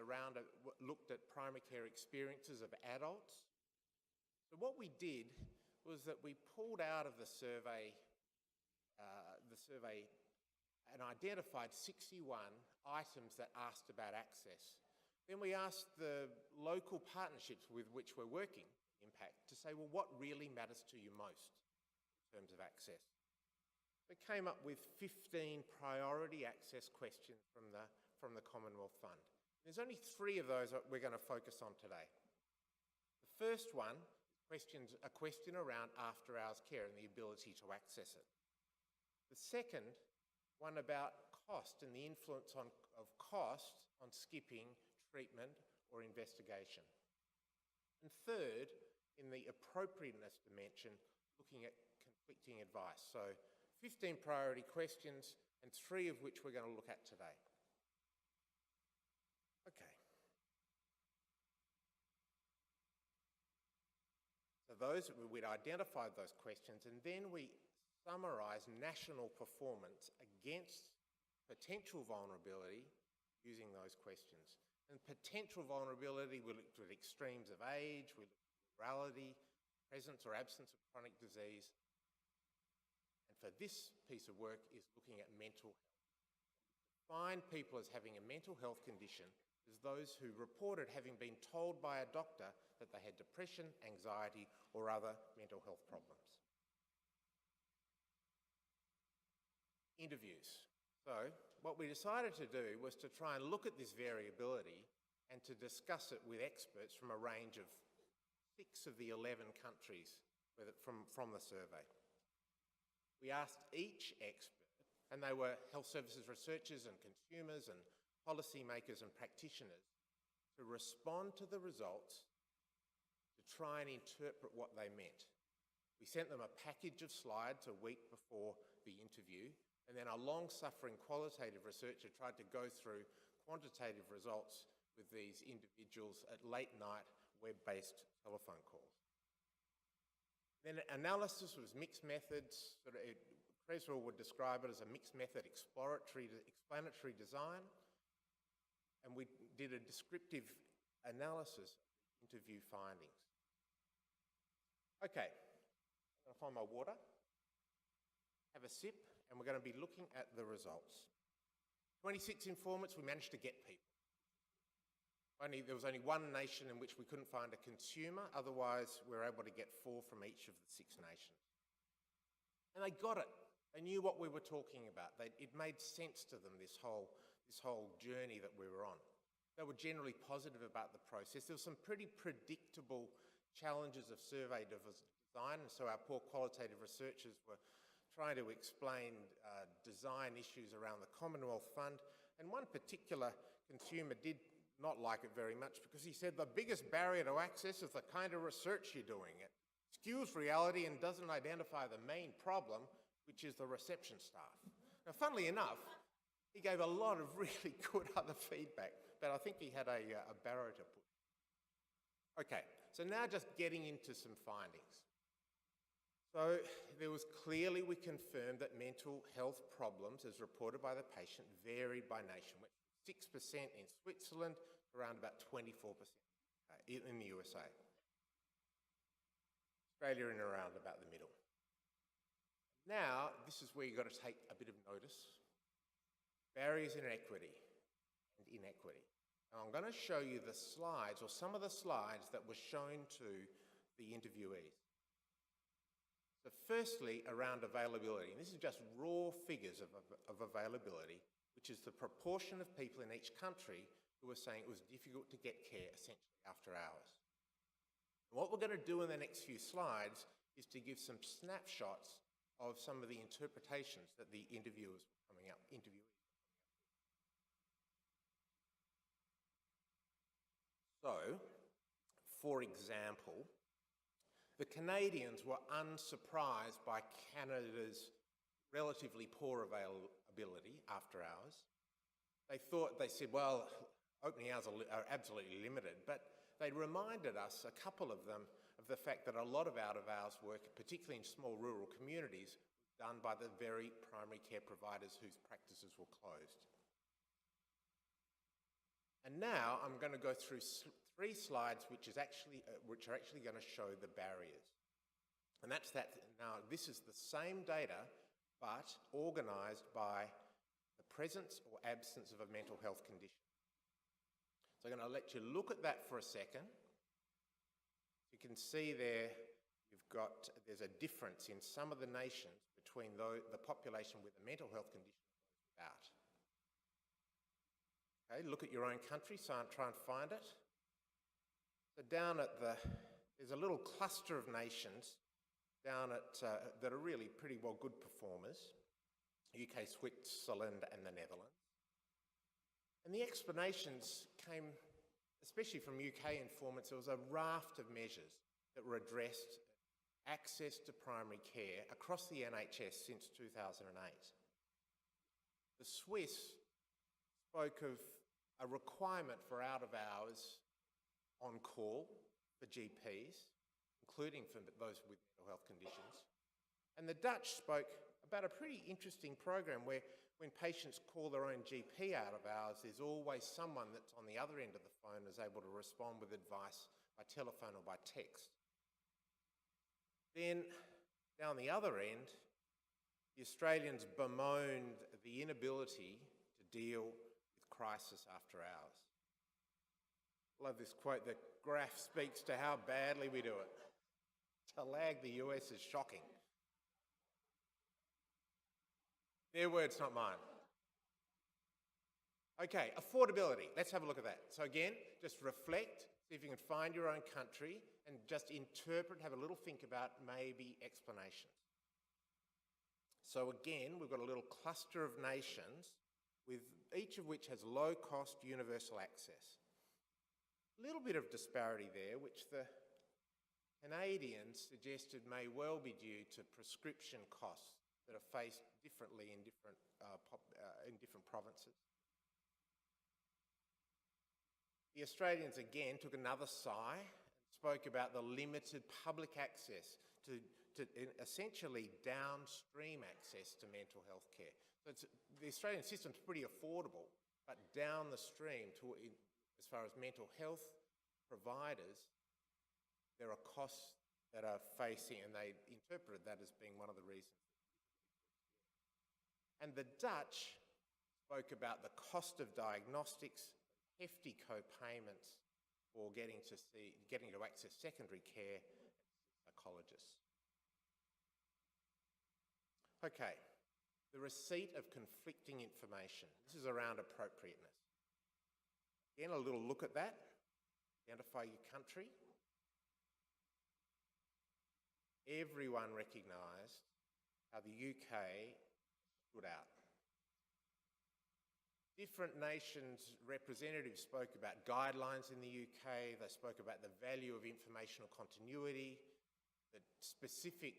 looked at primary care experiences of adults. So what we did was that we pulled out of the survey and identified 61 items that asked about access. Then we asked the local partnerships with which we're working, Impact, to say, well, what really matters to you most in terms of access? We came up with 15 priority access questions from the Commonwealth Fund. There's only 3 of those that we're going to focus on today. The first one, a question around after-hours care and the ability to access it. The second, one about cost and the influence of cost on skipping treatment or investigation. And third, in the appropriateness dimension, looking at conflicting advice. So 15 priority questions, and 3 of which we're going to look at today. Okay. So we'd identified those questions, and then we summarised national performance against potential vulnerability using those questions. And potential vulnerability, we looked at extremes of age, we looked at morality, presence or absence of chronic disease. And for this piece of work is looking at mental health. Define people as having a mental health condition as those who reported having been told by a doctor that they had depression, anxiety, or other mental health problems. Interviews. So what we decided to do was to try and look at this variability and to discuss it with experts from a range of 6 of the 11 countries from the survey. We asked each expert, and they were health services researchers and consumers and policymakers and practitioners, to respond to the results to try and interpret what they meant. We sent them a package of slides a week before the interview, and then a long-suffering qualitative researcher tried to go through quantitative results with these individuals at late night web-based telephone calls. Then analysis was mixed methods. Creswell would describe it as a mixed method explanatory design, and we did a descriptive analysis of interview findings. Okay, I'm going to find my water, have a sip, and we're going to be looking at the results. 26 informants we managed to get people. There was only one nation in which we couldn't find a consumer, otherwise we were able to get 4 from each of the 6 nations. And they got it. They knew what we were talking about. It made sense to them, this whole journey that we were on. They were generally positive about the process. There were some pretty predictable challenges of survey design, and so our poor qualitative researchers were trying to explain design issues around the Commonwealth Fund, and one particular consumer did not like it very much because he said the biggest barrier to access is the kind of research you're doing. It skews reality and doesn't identify the main problem, which is the reception staff. Now, funnily enough, he gave a lot of really good other feedback, but I think he had a barrow to push. Okay, so now just getting into some findings. So there was clearly, we confirmed that mental health problems as reported by the patient varied by nation, 6% in Switzerland, around about 24% in the USA. Australia in around about the middle. Now, this is where you've got to take a bit of notice. Barriers in equity and inequity. Now, I'm going to show you the slides, or some of the slides that were shown to the interviewees. So firstly, around availability, and this is just raw figures of availability, which is the proportion of people in each country who were saying it was difficult to get care essentially after hours. And what we're going to do in the next few slides is to give some snapshots of some of the interpretations that the interviewers were coming up with. So, for example, the Canadians were unsurprised by Canada's relatively poor availability after hours. They said, well, opening hours are absolutely limited, but they reminded us, a couple of them, of the fact that a lot of out-of-hours work, particularly in small rural communities, was done by the very primary care providers whose practices were closed. And now I'm going to go through 3 slides which are actually going to show the barriers. And that's that. Now, this is the same data, but organised by the presence or absence of a mental health condition. So I'm going to let you look at that for a second. You can see there, there's a difference in some of the nations between the population with a mental health condition and those without. Okay, look at your own country, so try and find it. So there's a little cluster of nations down at, that are really pretty well good performers, UK, Switzerland and the Netherlands. And the explanations came, especially from UK informants, there was a raft of measures that were addressed access to primary care across the NHS since 2008. The Swiss spoke of a requirement for out-of-hours on call for GPs, including for those with mental health conditions. And the Dutch spoke about a pretty interesting program where when patients call their own GP out of hours, there's always someone that's on the other end of the phone is able to respond with advice by telephone or by text. Then, down the other end, the Australians bemoaned the inability to deal with crisis after hours. Love this quote, the graph speaks to how badly we do it. To lag the US is shocking. Their words, not mine. Okay, affordability. Let's have a look at that. So again, just reflect, see if you can find your own country and just interpret, have a little think about maybe explanations. So again, we've got a little cluster of nations with each of which has low-cost universal access. A little bit of disparity there, which the Canadians suggested may well be due to prescription costs that are faced differently in different provinces. The Australians again took another sigh and spoke about the limited public access to essentially downstream access to mental health care. So the Australian system's pretty affordable, but down the stream, as far as mental health providers, there are costs that are facing, and they interpreted that as being one of the reasons. And the Dutch spoke about the cost of diagnostics, hefty co-payments for getting to access secondary care and psychologists. Okay, the receipt of conflicting information. This is around appropriateness. Again, a little look at that. Identify your country. Everyone recognised how the UK stood out. Different nations' representatives spoke about guidelines in the UK, they spoke about the value of informational continuity, the specific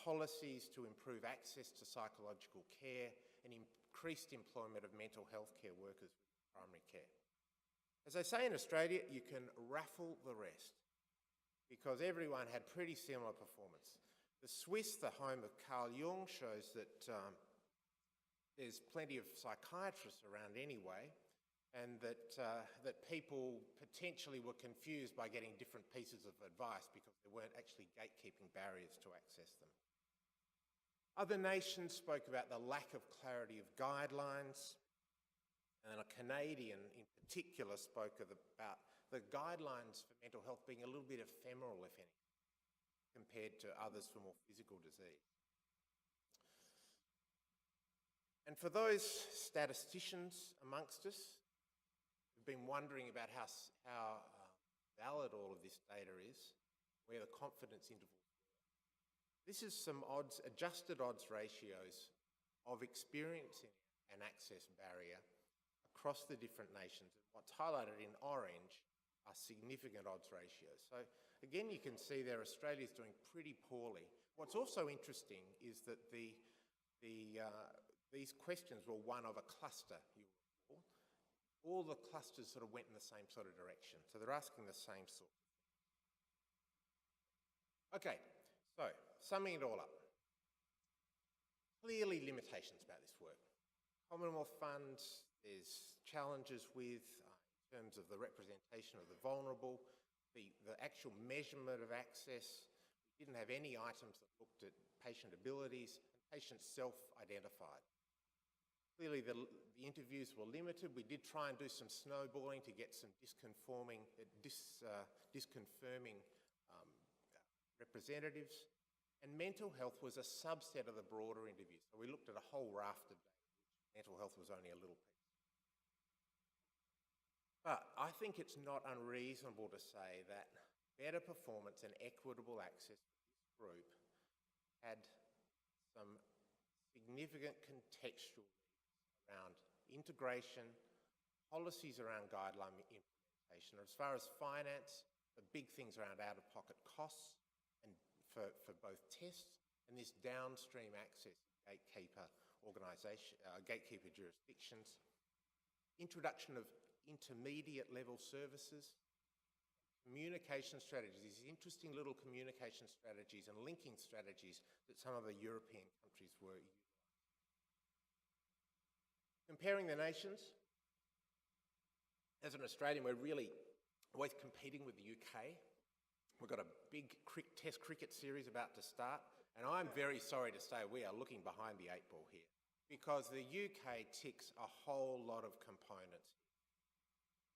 policies to improve access to psychological care, and increased employment of mental health care workers with primary care. As they say in Australia, you can raffle the rest, because everyone had pretty similar performance. The Swiss, the home of Carl Jung, shows that there's plenty of psychiatrists around anyway, and that people potentially were confused by getting different pieces of advice because there weren't actually gatekeeping barriers to access them. Other nations spoke about the lack of clarity of guidelines, and a Canadian in particular spoke about the guidelines for mental health being a little bit ephemeral, if any, compared to others for more physical disease. And for those statisticians amongst us who've been wondering about how valid all of this data is, where the confidence intervals were, this is some adjusted odds ratios of experiencing an access barrier across the different nations. What's highlighted in orange are significant odds ratios. So again, you can see there Australia's doing pretty poorly. What's also interesting is that these questions were one of a cluster, you will recall. All the clusters sort of went in the same sort of direction. So they're asking the same sort of thing. Okay, so summing it all up. Clearly limitations about this work. Commonwealth funds, there's challenges with in terms of the representation of the vulnerable, the actual measurement of access. We didn't have any items that looked at patient abilities, and patients self-identified. Clearly the interviews were limited. We did try and do some snowballing to get some disconfirming representatives, and mental health was a subset of the broader interview. So we looked at a whole raft of data, which mental health was only a little piece. But I think it's not unreasonable to say that better performance and equitable access for this group had some significant contextual needs around integration, policies around guideline implementation. As far as finance, the big things around out-of-pocket costs and for both tests and this downstream access gatekeeper jurisdictions, introduction of intermediate level services, communication strategies, these interesting little communication strategies and linking strategies that some of the European countries were utilising. Comparing the nations, as an Australian, we're really always competing with the UK. We've got a big test cricket series about to start, and I'm very sorry to say we are looking behind the 8 ball here, because the UK ticks a whole lot of components.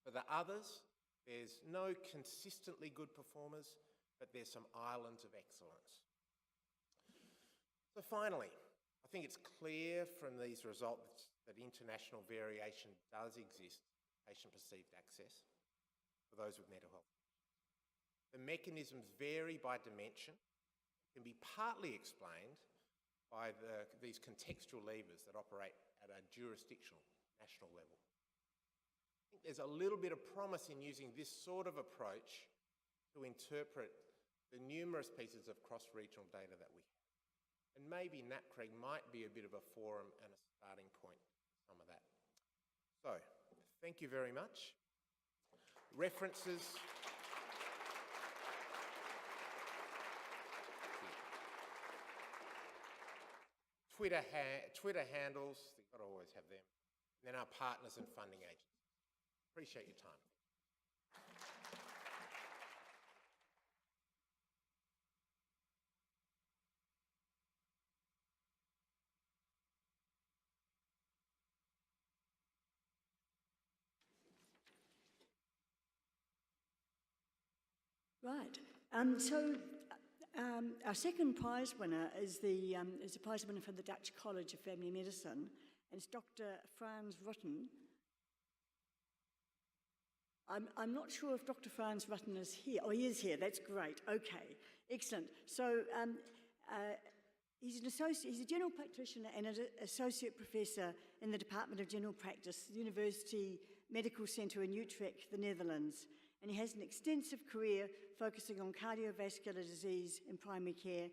For the others, there's no consistently good performers, but there's some islands of excellence. So finally, I think it's clear from these results that international variation does exist in patient-perceived access for those with mental health. The mechanisms vary by dimension, can be partly explained by these contextual levers that operate at a jurisdictional, national level. I think there's a little bit of promise in using this sort of approach to interpret the numerous pieces of cross-regional data that we have. And maybe NAPCRG might be a bit of a forum and a starting point for some of that. So, thank you very much. References. Twitter handles, you've got to always have them. And then our partners and funding agencies. Appreciate your time. Right. Our second prize winner is a prize winner from the Dutch College of Family Medicine, and it's Dr. Frans Rutten. I'm not sure if Dr. Frans Rutten is here. Oh, he is here. That's great. Okay, excellent. So he's a general practitioner and an associate professor in the Department of General Practice, University Medical Centre in Utrecht, the Netherlands. And he has an extensive career focusing on cardiovascular disease in primary care,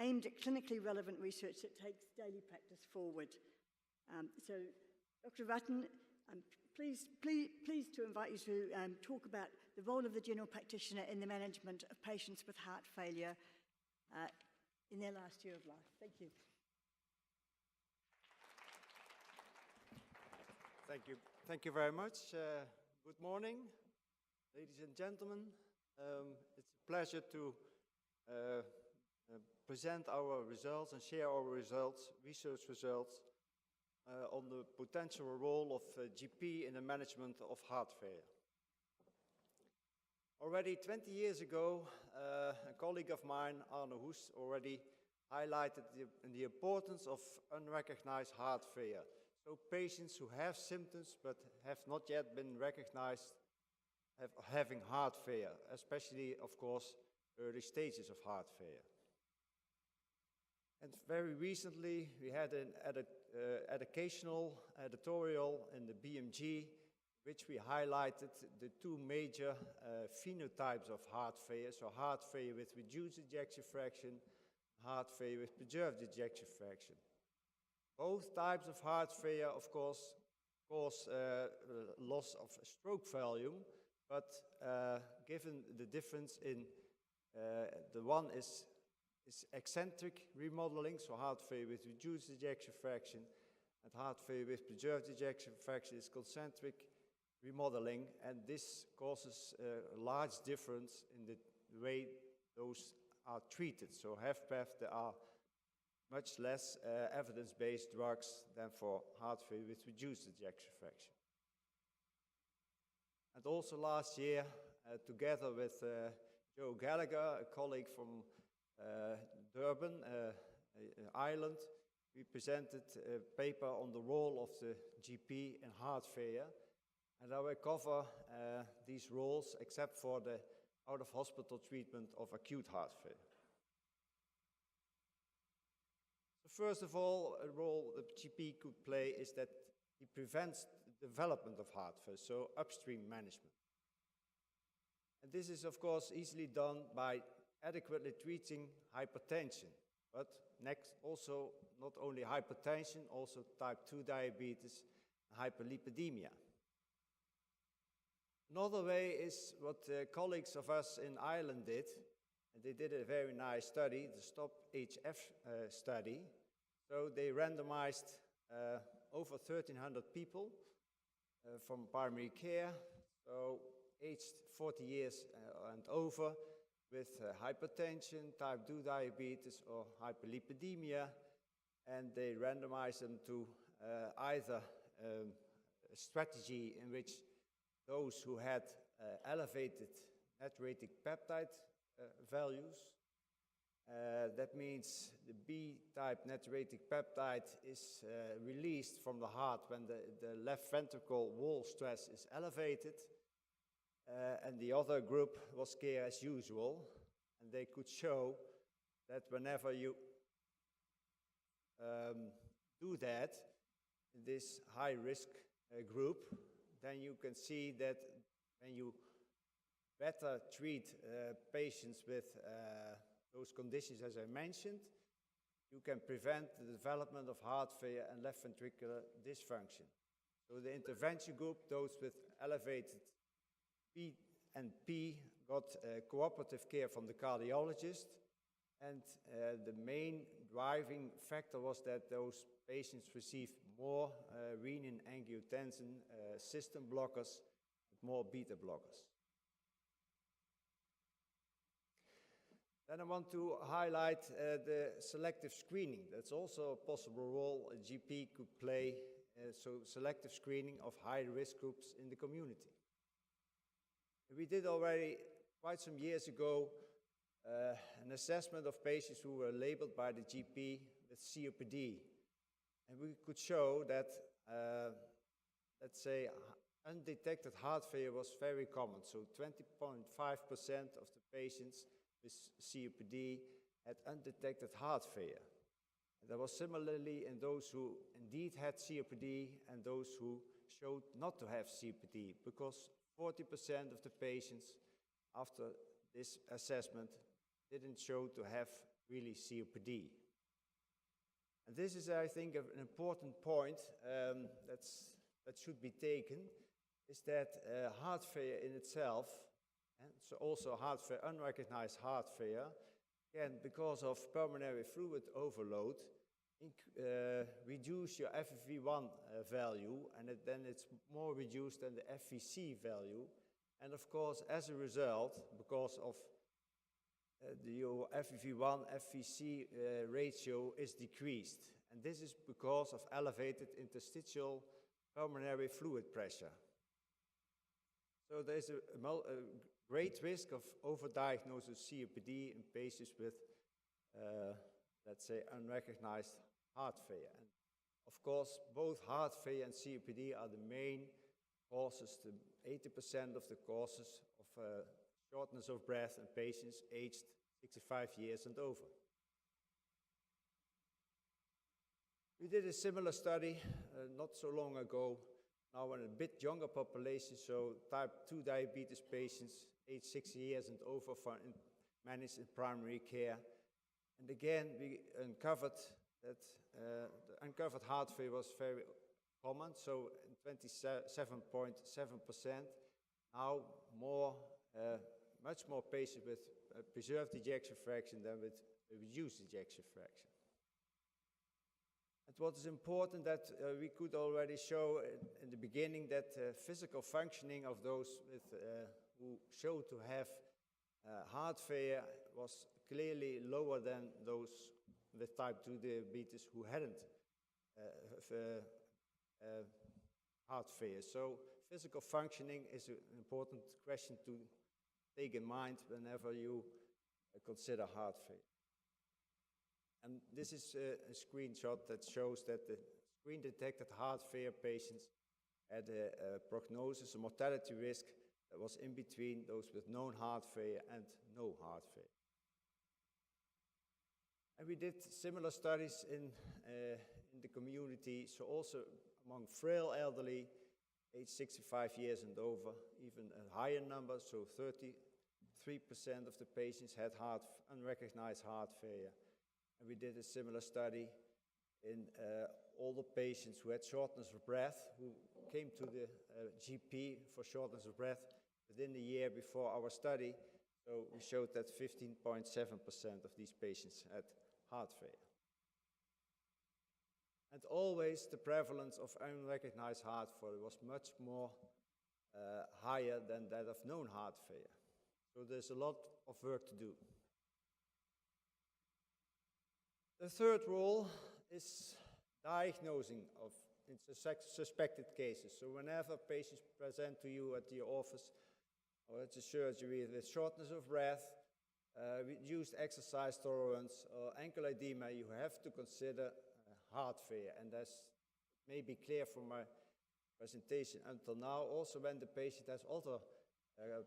aimed at clinically relevant research that takes daily practice forward. So, Dr. Rutten, I'm pleased to invite you to talk about the role of the general practitioner in the management of patients with heart failure in their last year of life. Thank you. Thank you very much. Good morning, ladies and gentlemen. It's a pleasure to present our results and share our results, research results, on the potential role of GP in the management of heart failure. Already 20 years ago, a colleague of mine, Arne Hoes, already highlighted the importance of unrecognized heart failure. So patients who have symptoms but have not yet been recognized having heart failure, especially, of course, early stages of heart failure. And very recently, we had an educational editorial in the BMG, which we highlighted the two major phenotypes of heart failure. So heart failure with reduced ejection fraction, heart failure with preserved ejection fraction. Both types of heart failure, of course, cause loss of stroke volume, but given the difference in the one is eccentric remodeling, so heart failure with reduced ejection fraction, and heart failure with preserved ejection fraction is concentric remodeling, and this causes a large difference in the way those are treated. So HFpEF, there are much less evidence-based drugs than for heart failure with reduced ejection fraction. And also last year, together with Joe Gallagher, a colleague from Durban, Ireland, we presented a paper on the role of the GP in heart failure. And I will cover these roles except for the out-of-hospital treatment of acute heart failure. So first of all, a role the GP could play is that he prevents the development of heart failure, so upstream management. And this is, of course, easily done by adequately treating hypertension, but next also not only hypertension, also type 2 diabetes, hyperlipidemia. Another way is what colleagues of us in Ireland did, and they did a very nice study, the STOP-HF study. So they randomized over 1,300 people from primary care, so aged 40 years and over, with hypertension, type 2 diabetes, or hyperlipidemia, and they randomized them to either a strategy in which those who had elevated natriuretic peptide values, that means the B-type natriuretic peptide is released from the heart when the left ventricle wall stress is elevated, and the other group was care as usual, and they could show that whenever you do that in this high-risk group, then you can see that when you better treat patients with those conditions as I mentioned, you can prevent the development of heart failure and left ventricular dysfunction. So the intervention group, those with elevated P and P, got cooperative care from the cardiologist, and the main driving factor was that those patients received more renin-angiotensin system blockers, more beta blockers. Then I want to highlight the selective screening. That's also a possible role a GP could play, so selective screening of high-risk groups in the community. We did already quite some years ago an assessment of patients who were labeled by the GP with COPD. And we could show that, let's say, undetected heart failure was very common. So 20.5% of the patients with COPD had undetected heart failure. And that was similarly in those who indeed had COPD and those who showed not to have COPD, because 40% of the patients after this assessment didn't show to have really COPD. And this is, I think, an important point that should be taken, is that heart failure in itself, and so also heart failure, unrecognized heart failure, can, because of pulmonary fluid overload, reduce your FEV1 value, and then it's more reduced than the FVC value. And of course, as a result, because of your FEV1, FVC ratio is decreased. And this is because of elevated interstitial pulmonary fluid pressure. So there's a great risk of overdiagnosis of COPD in patients with, let's say, unrecognized heart failure. And of course, both heart failure and COPD are the main causes, 80% of the causes of shortness of breath in patients aged 65 years and over. We did a similar study not so long ago, now in a bit younger population, so type 2 diabetes patients aged 60 years and over managed in primary care. And again, we uncovered that the uncovered heart failure was very common, so 27.7%. Now much more patients with preserved ejection fraction than with reduced ejection fraction. And what is important that we could already show in the beginning that physical functioning of those with, who showed to have heart failure was clearly lower than those with type 2 diabetes who hadn't heart failure. So physical functioning is an important question to take in mind whenever you consider heart failure. And this is a screenshot that shows that the screen-detected heart failure patients had a prognosis, a mortality risk that was in between those with known heart failure and no heart failure. And we did similar studies in the community, so also among frail elderly, age 65 years and over, even a higher number, so 33% of the patients had unrecognized heart failure. And we did a similar study in older patients who had shortness of breath, who came to the GP for shortness of breath within the year before our study. So we showed that 15.7% of these patients had heart failure. And always the prevalence of unrecognized heart failure was much more higher than that of known heart failure. So there's a lot of work to do. The third role is diagnosing of suspected cases. So whenever patients present to you at your office or at the surgery with shortness of breath, reduced exercise tolerance, or ankle edema, you have to consider heart failure. And that may be clear from my presentation until now, also when the patient has other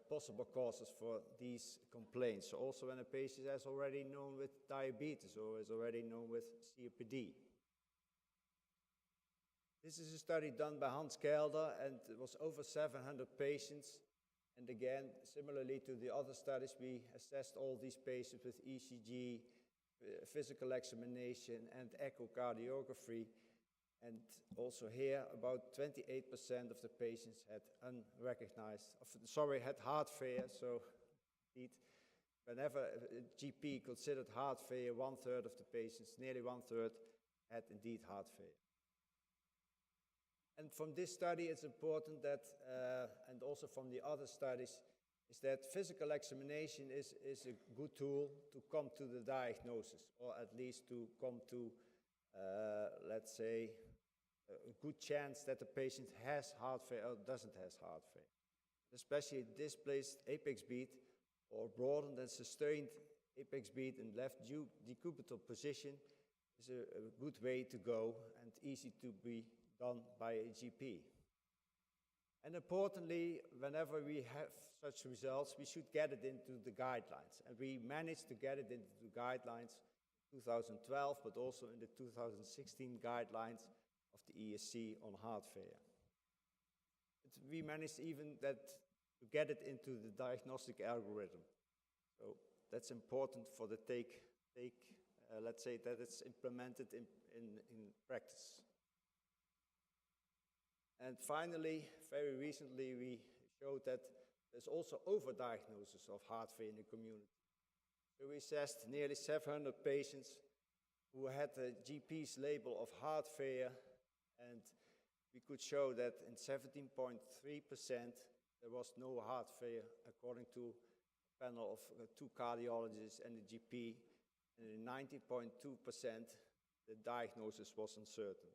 possible causes for these complaints. So also when a patient is already known with diabetes or is already known with COPD. This is a study done by Hans Kelder, and it was over 700 patients. And again, similarly to the other studies, we assessed all these patients with ECG, physical examination, and echocardiography. And also here, about 28% of the patients had had heart failure. So indeed, whenever a GP considered heart failure, 1/3 of the patients, nearly 1/3, had indeed heart failure. And from this study, it's important that, and also from the other studies, is that physical examination is a good tool to come to the diagnosis, or at least to come to, let's say, a good chance that the patient has heart failure or doesn't have heart failure. Especially displaced apex beat or broadened and sustained apex beat in left decubital position is a good way to go and easy to be done by a GP. And importantly, whenever we have such results, we should get it into the guidelines. And we managed to get it into the guidelines in 2012, but also in the 2016 guidelines of the ESC on heart failure. We managed even to get it into the diagnostic algorithm. So that's important for the let's say that it's implemented in practice. And finally, very recently, we showed that there's also overdiagnosis of heart failure in the community. So we assessed nearly 700 patients who had the GP's label of heart failure, and we could show that in 17.3% there was no heart failure according to a panel of 2 cardiologists and the GP, and in 90.2% the diagnosis was uncertain.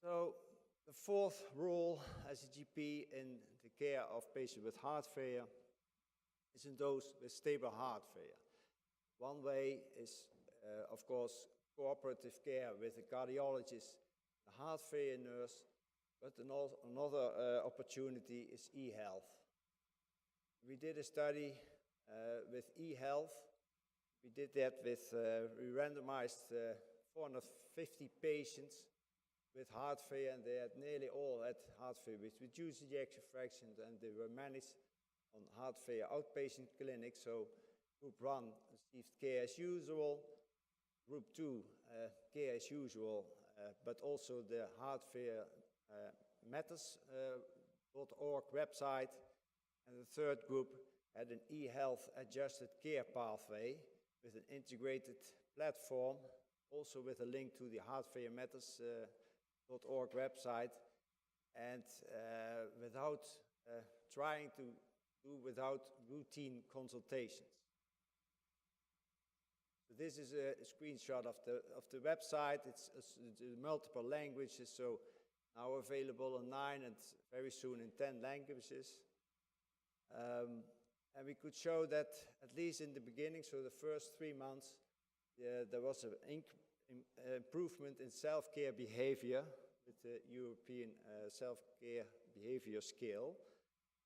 So the fourth role as a GP in the care of patients with heart failure is in those with stable heart failure. One way is, of course, cooperative care with a cardiologist, a heart failure nurse, but another opportunity is e-health. We did a study with e-health. We did that with, we randomized 450 patients with heart failure, and they had nearly all had heart failure with reduced ejection fraction, and they were managed on heart failure outpatient clinics. So group 1 received care as usual, group 2 care as usual, but also the heart failure matters.org website, and the third group had an e-health adjusted care pathway with an integrated platform, also with a link to the heart failure matters.org website, and without routine consultations. So this is a screenshot of the website. It's multiple languages, so now available in 9 and very soon in 10 languages. And we could show that at least in the beginning, so the first 3 months, there was an improvement in self-care behavior with the European Self-Care Behavior Scale,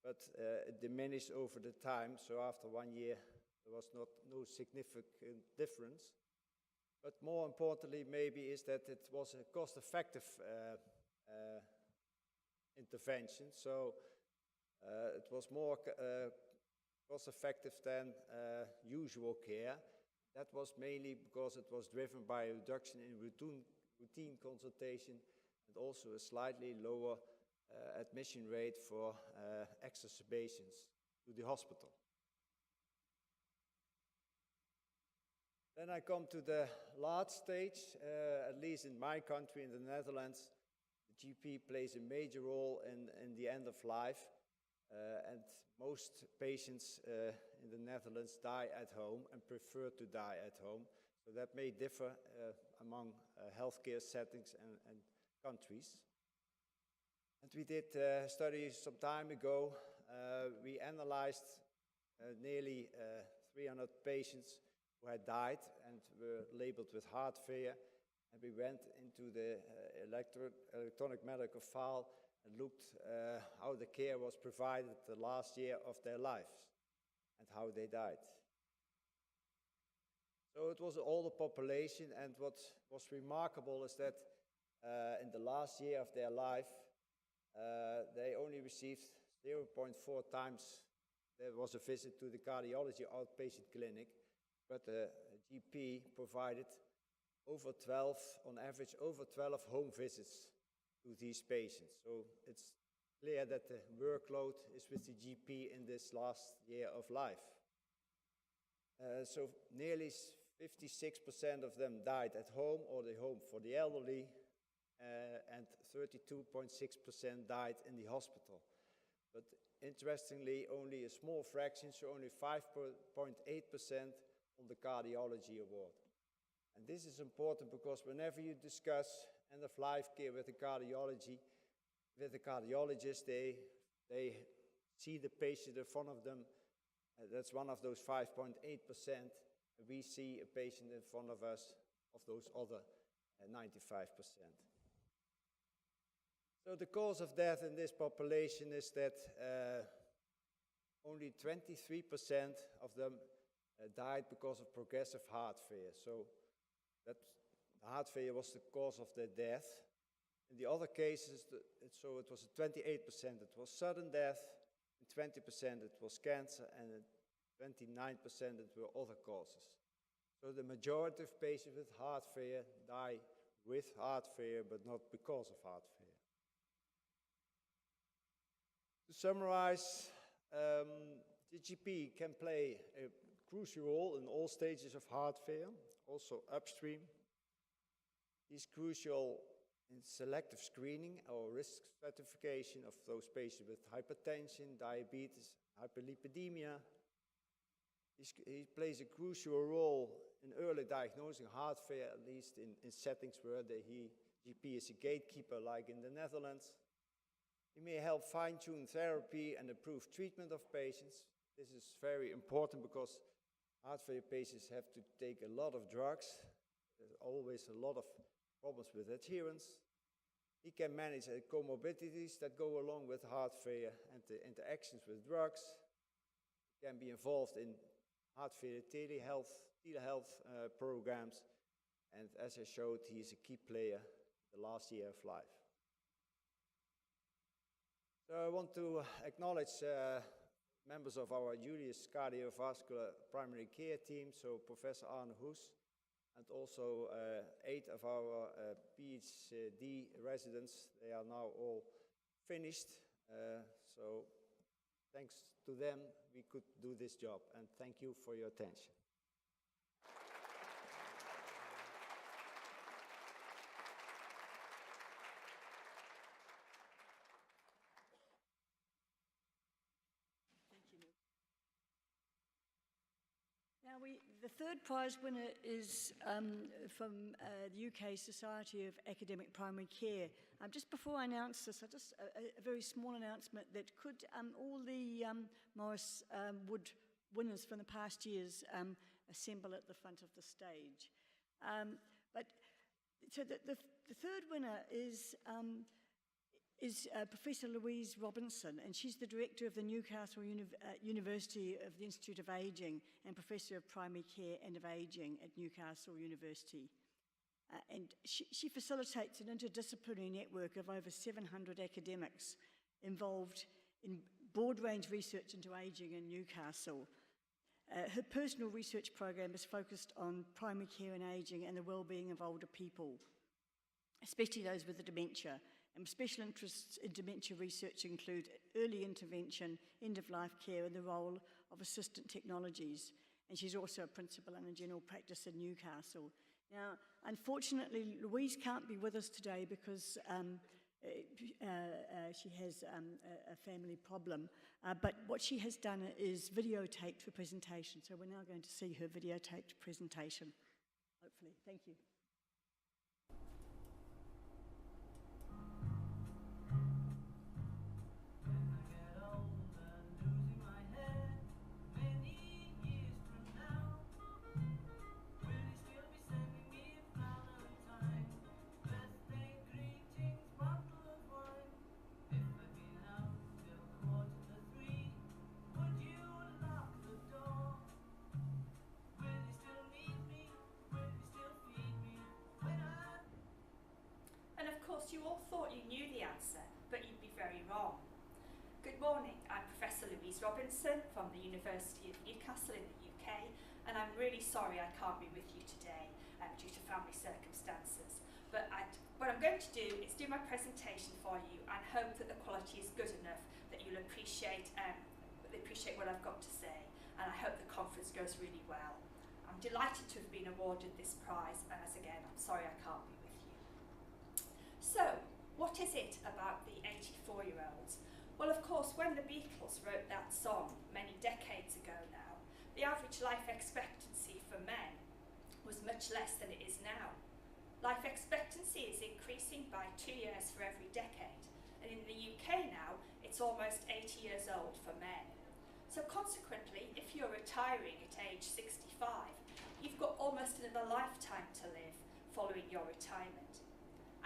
but it diminished over the time. So after 1 year, there was no significant difference. But more importantly, maybe, is that it was a cost-effective intervention. So it was more cost-effective than usual care. That was mainly because it was driven by a reduction in routine consultation and also a slightly lower admission rate for exacerbations to the hospital. Then I come to the last stage, at least in my country, in the Netherlands. The GP plays a major role in the end of life, and most patients in the Netherlands die at home and prefer to die at home. So that may differ among healthcare settings and countries. And we did a study some time ago. We analyzed nearly 300 patients who had died and were labeled with heart failure. And we went into the electronic medical file and looked how the care was provided the last year of their lives and how they died. So it was an older population, and what was remarkable is that in the last year of their life, they only received 0.4 times. There was a visit to the cardiology outpatient clinic, but the GP provided on average, over 12 home visits to these patients. So it's clear that the workload is with the GP in this last year of life. So nearly 56% of them died at home or the home for the elderly, and 32.6% died in the hospital. But interestingly, only a small fraction, so only 5.8% on the cardiology award. And this is important because whenever you discuss end-of-life care with the cardiologist, they see the patient in front of them. That's one of those 5.8%. We see a patient in front of us of those other 95%. So the cause of death in this population is that only 23% of them died because of progressive heart failure. So that heart failure was the cause of their death. In the other cases, so it was 28%, it was sudden death, and 20% it was cancer, and 29% it were other causes. So the majority of patients with heart failure die with heart failure, but not because of heart failure. To summarize, the GP can play a crucial role in all stages of heart failure, also upstream. He's crucial in selective screening or risk stratification of those patients with hypertension, diabetes, hyperlipidemia. He plays a crucial role in early diagnosing heart failure, at least in settings where the GP is a gatekeeper, like in the Netherlands. He may help fine-tune therapy and improve treatment of patients. This is very important because heart failure patients have to take a lot of drugs. There's always a lot of problems with adherence. He can manage the comorbidities that go along with heart failure and the interactions with drugs. He can be involved in heart failure telehealth programs. And as I showed, he is a key player in the last year of life. So I want to acknowledge members of our Julius Cardiovascular Primary Care team, so Professor Arne Hoes, and also 8 of our PhD residents. They are now all finished, so thanks to them we could do this job, and thank you for your attention. Now, the third prize winner is from the UK Society of Academic Primary Care. Just before I announce this, just a very small announcement that could all the Maurice Wood winners from the past years assemble at the front of the stage. So the third winner is Professor Louise Robinson, and she's the director of the Newcastle University of the Institute of Aging and Professor of Primary Care and of Aging at Newcastle University. And she facilitates an interdisciplinary network of over 700 academics involved in broad range research into aging in Newcastle. Her personal research program is focused on primary care and aging and the well-being of older people, especially those with dementia. And special interests in dementia research include early intervention, end-of-life care, and the role of assistant technologies. and she's also a principal and a general practice in Newcastle. Now, unfortunately, Louise can't be with us today because she has a family problem, but what she has done is videotaped her presentation, so we're now going to see her videotaped presentation, hopefully. Thank you. You all thought you knew the answer, but you'd be very wrong. Good morning, I'm Professor Louise Robinson from the University of Newcastle in the UK, and I'm really sorry I can't be with you today due to family circumstances. But what I'm going to do is do my presentation for you and hope that the quality is good enough that you'll appreciate what I've got to say, and I hope the conference goes really well. I'm delighted to have been awarded this prize, and as again, I'm sorry I can't be with you. So, what is it about the 84-year-olds? Well, of course, when the Beatles wrote that song many decades ago now, the average life expectancy for men was much less than it is now. Life expectancy is increasing by 2 years for every decade, and in the UK now, it's almost 80 years old for men. So consequently, if you're retiring at age 65, you've got almost another lifetime to live following your retirement.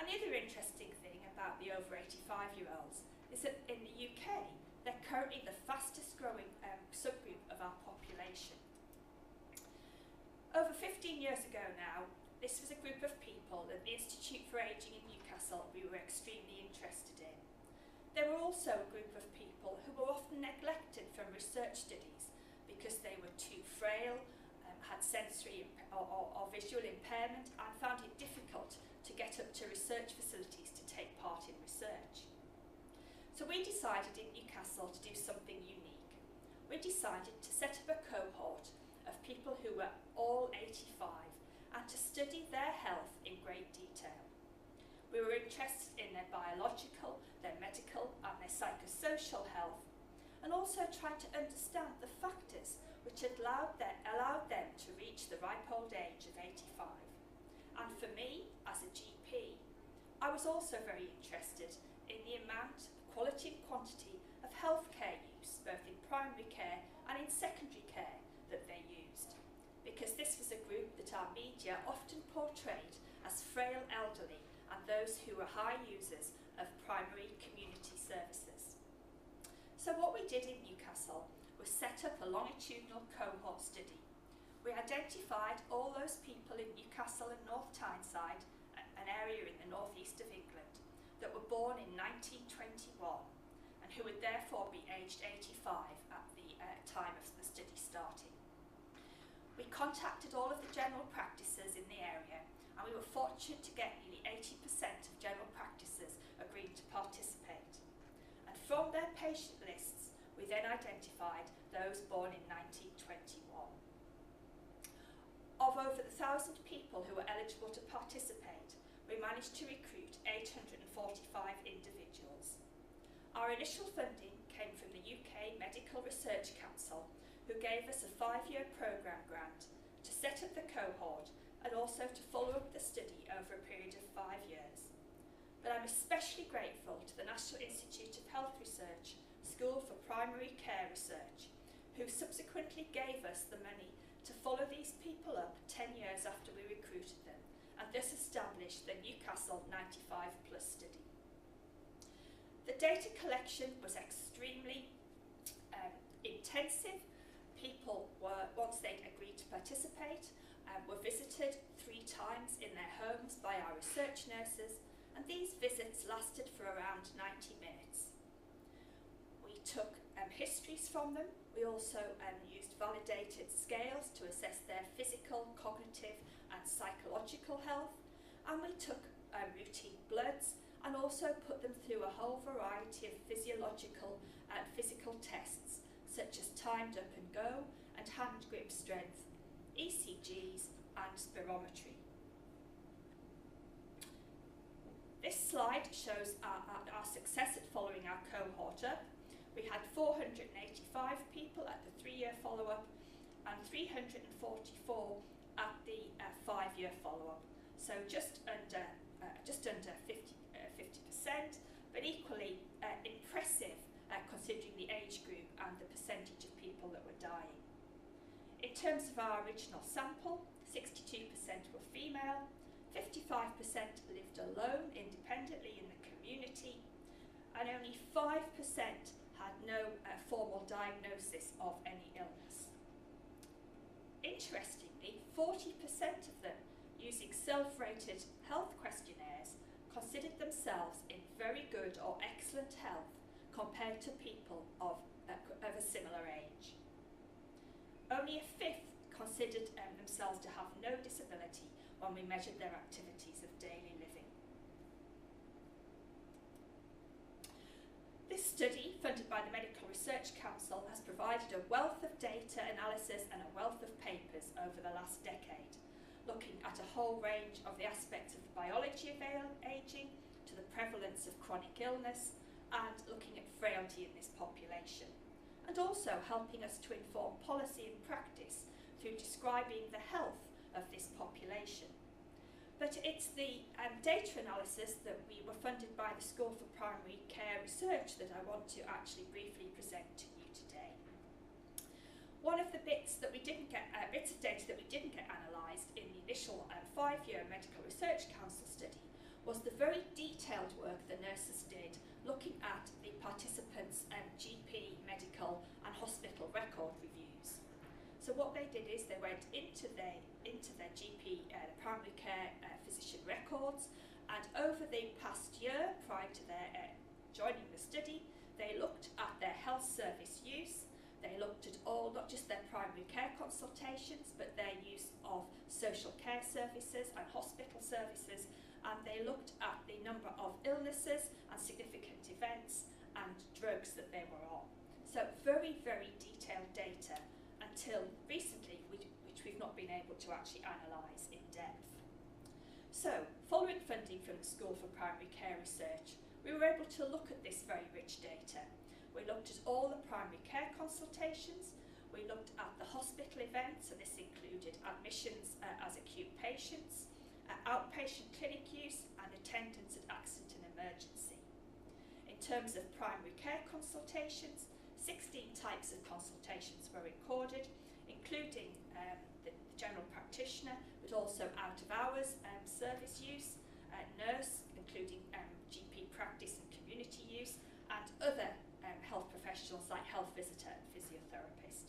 And the other interesting thing about the over 85-year-olds is that in the UK, they're currently the fastest growing subgroup of our population. Over 15 years ago now, this was a group of people at the Institute for Ageing in Newcastle we were extremely interested in. There were also a group of people who were often neglected from research studies because they were too frail, had sensory or visual impairment, and found it difficult to get up to research facilities to take part in research. So we decided in Newcastle to do something unique. We decided to set up a cohort of people who were all 85 and to study their health in great detail. We were interested in their biological, their medical and their psychosocial health, and also tried to understand the factors which had allowed them to reach the ripe old age of 85. And for me, as a GP, I was also very interested in the amount, quality and quantity of healthcare use, both in primary care and in secondary care, that they used. Because this was a group that our media often portrayed as frail elderly and those who were high users of primary community services. So what we did in Newcastle was set up a longitudinal cohort study. We identified all those people in Newcastle and North Tyneside, an area in the northeast of England, that were born in 1921 and who would therefore be aged 85 at the time of the study starting. We contacted all of the general practices in the area, and we were fortunate to get nearly 80% of general practices agreeing to participate. And from their patient lists, we then identified those born in 1921. Of over 1,000 people who were eligible to participate, we managed to recruit 845 individuals. Our initial funding came from the UK Medical Research Council, who gave us a 5-year programme grant to set up the cohort and also to follow up the study over a period of 5 years. But I'm especially grateful to the National Institute of Health Research School for Primary Care Research, who subsequently gave us the money to follow these people up 10 years after we recruited them, and thus established the Newcastle 95+ study. The data collection was extremely intensive. People were, once they'd agreed to participate, were visited 3 times in their homes by our research nurses, and these visits lasted for around 90 minutes. We took histories from them. We also used validated scales to assess their physical, cognitive and psychological health, and we took routine bloods and also put them through a whole variety of physiological and physical tests, such as timed up and go and and hand grip strength, ECGs and spirometry. This slide shows our success at following our cohort up. We had 485 people at the 3-year follow-up and 344 at the 5-year follow-up. So just under 50%, but equally impressive considering the age group and the percentage of people that were dying. In terms of our original sample, 62% were female, 55% lived alone independently in the community, and only 5% had no formal diagnosis of any illness. Interestingly, 40% of them, using self-rated health questionnaires, considered themselves in very good or excellent health compared to people of a similar age. Only a fifth considered themselves to have no disability when we measured their activities of daily living. This study, funded by the Medical Research Council, has provided a wealth of data analysis and a wealth of papers over the last decade, looking at a whole range of the aspects of the biology of ageing, to the prevalence of chronic illness, and looking at frailty in this population, and also helping us to inform policy and practice through describing the health of this population. But it's the data analysis that we were funded by the School for Primary Care Research that I want to actually briefly present to you today. One of the bits of data that we didn't get analysed in the initial 5-year Medical Research Council study was the very detailed work the nurses did looking at the participants' GP, medical and hospital record reviews. So what they did is they went into their GP, the primary care physician records, and over the past year prior to their joining the study, they looked at their health service use. They looked at all, not just their primary care consultations, but their use of social care services and hospital services, and they looked at the number of illnesses and significant events and drugs that they were on. So very, very detailed data until recently, which we've not been able to actually analyse in depth. So, following funding from the School for Primary Care Research, we were able to look at this very rich data. We looked at all the primary care consultations, we looked at the hospital events, and this included admissions as acute patients, outpatient clinic use, and attendance at accident and emergency. In terms of primary care consultations, 16 types of consultations were recorded, including the general practitioner, but also out-of-hours service use, nurse, including GP practice and community use, and other health professionals like health visitor and physiotherapist.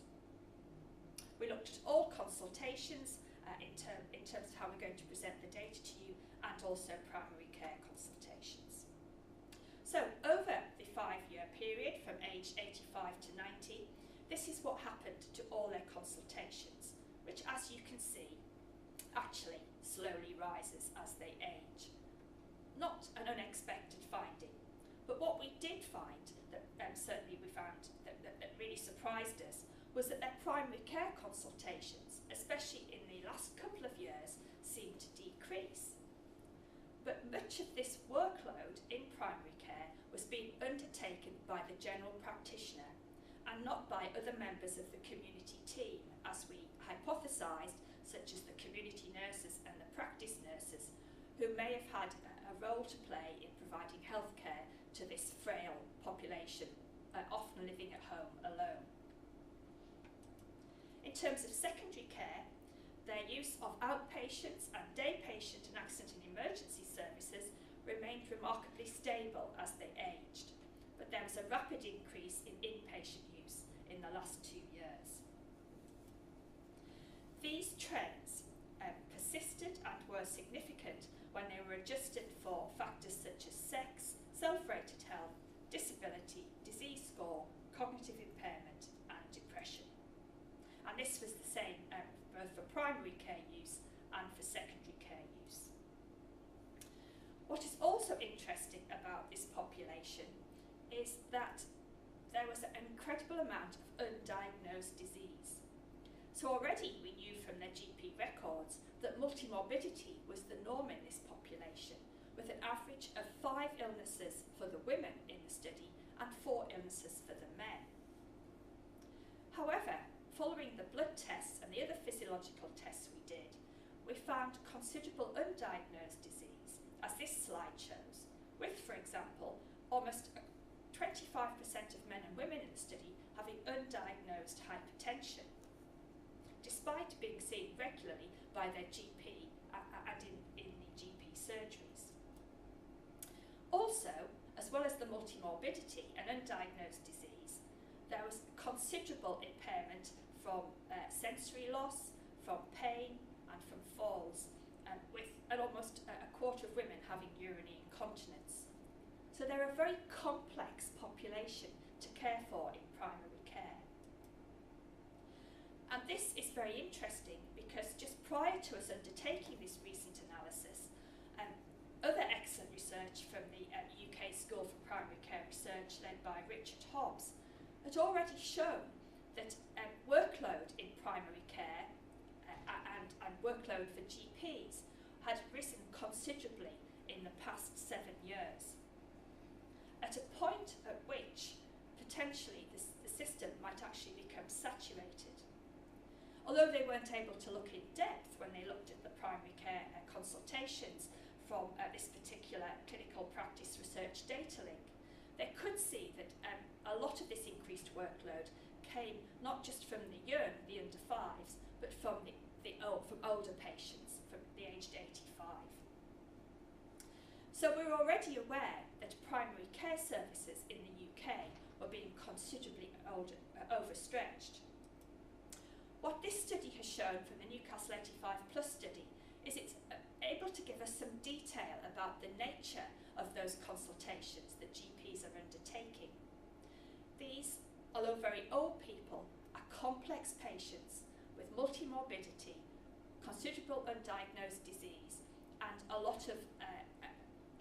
We looked at all consultations in terms of how we're going to present the data to you, and also primary care consultations. So over the 5-year period from age 85 to 90, this is what happened to all their consultations, which, as you can see, actually slowly rises as they age. Not an unexpected finding, but what we did find, that certainly we found that really surprised us, was that their primary care consultations, especially in the last couple of years, seemed to decrease. But much of this workload in primary care was being undertaken by the general practitioner and not by other members of the community team, as we hypothesised, such as the community nurses and the practice nurses, who may have had a role to play in providing healthcare to this frail population, often living at home alone. In terms of secondary care, their use of outpatients and day patient and accident and emergency services remained remarkably stable as they aged, but there was a rapid increase in inpatient use in the last 2 years. These trends persisted and were significant when they were adjusted for factors such as sex, self-rated health, disability, disease score, cognitive impairment, and depression. And this was the same both for primary care use and for secondary care use. What is also interesting about this population is that there was an incredible amount of undiagnosed disease. So already we knew from their GP records that multimorbidity was the norm in this population, with an average of 5 illnesses for the women in the study and 4 illnesses for the men. However, following the blood tests and the other physiological tests we did, we found considerable undiagnosed disease, as this slide shows, with, for example, almost 25% of men and women in the study having undiagnosed hypertension, despite being seen regularly by their GP and in the GP surgeries. Also, as well as the multimorbidity and undiagnosed disease, there was considerable impairment from sensory loss, from pain and from falls, with almost a quarter of women having urinary incontinence. So they're a very complex population to care for in primary care. And this is very interesting because just prior to us undertaking this recent analysis, other excellent research from the UK School for Primary Care Research led by Richard Hobbs had already shown that workload in primary care and workload for GPs had risen considerably in the past 7 years, at a point at which potentially the system might actually become saturated. Although they weren't able to look in depth when they looked at the primary care consultations from this particular clinical practice research data link, they could see that a lot of this increased workload came not just from the young, the under 5s, but from from older patients, from the aged 85. So we're already aware that primary care services in the UK were being considerably overstretched. What this study has shown from the Newcastle 85 Plus study is it's able to give us some detail about the nature of those consultations that GPs are undertaking. These, although very old people, are complex patients with multimorbidity, considerable undiagnosed disease, and a lot of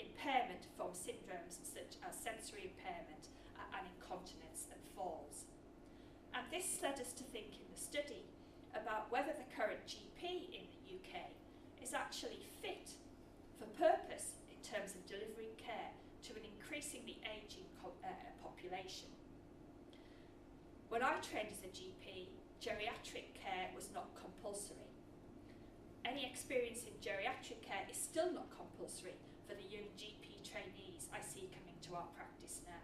impairment from syndromes such as sensory impairment and incontinence and falls. And this led us to think in the study about whether the current GP in the UK is actually fit for purpose in terms of delivering care to an increasingly ageing population. When I trained as a GP, geriatric care was not compulsory. Any experience in geriatric care is still not compulsory for the young GP trainees I see coming to our practice now.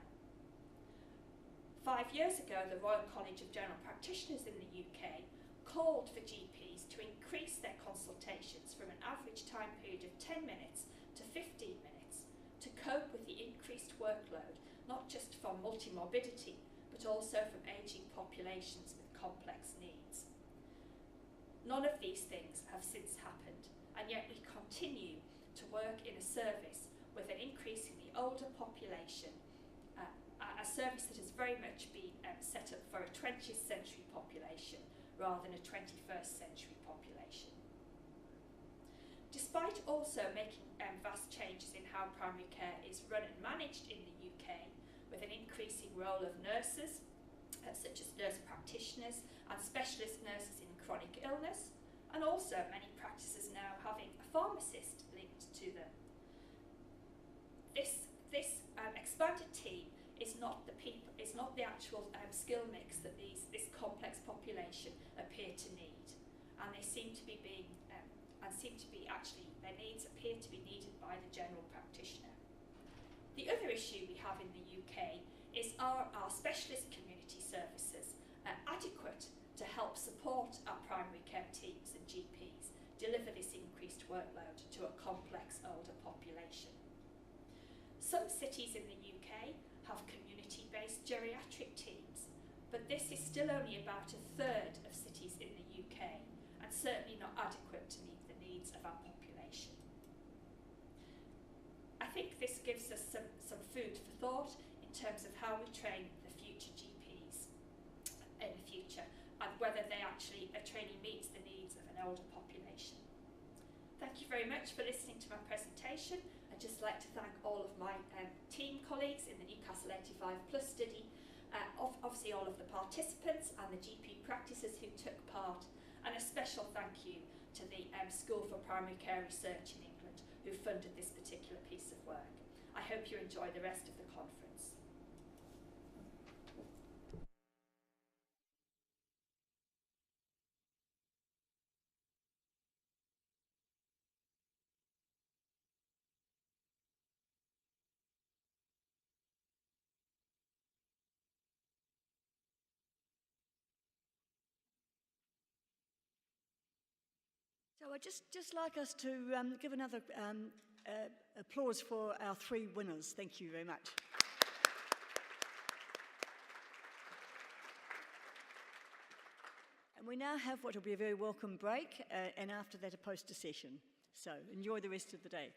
5 years ago, the Royal College of General Practitioners in the UK called for GPs to increase their consultations from an average time period of 10 minutes to 15 minutes to cope with the increased workload, not just from multimorbidity, but also from ageing populations with complex needs. None of these things have since happened, and yet we continue to work in a service with an increasingly older population, a service that has very much been set up for a 20th century population rather than a 21st century population. Despite also making vast changes in how primary care is run and managed in the UK, with an increasing role of nurses, such as nurse practitioners and specialist nurses in chronic illness, and also many practices now having a pharmacist linked to them. This expanded team is not the actual skill mix that this complex population appear to need, and they seem to be their needs appear to be needed by the general practitioner. The other issue we have in the UK is our specialist community services adequate to help support our primary care teams and GPs deliver this increased workload to a complex older population. Some cities in the UK have community-based geriatric teams, but this is still only about a third of cities in the UK and certainly not adequate to meet the needs of our population. I think this gives us some food for thought in terms of how we train the future GPs in the future and whether a training meets the needs of an older population. Thank you very much for listening to my presentation. I'd just like to thank all of my team colleagues in the Newcastle 85 Plus study, obviously all of the participants and the GP practices who took part, And a special thank you to the School for Primary Care Research in England who funded this particular piece of work. I hope you enjoy the rest of the conference. So I'd just like us to give another applause for our 3 winners. Thank you very much. And we now have what will be a very welcome break, and after that a poster session. So enjoy the rest of the day.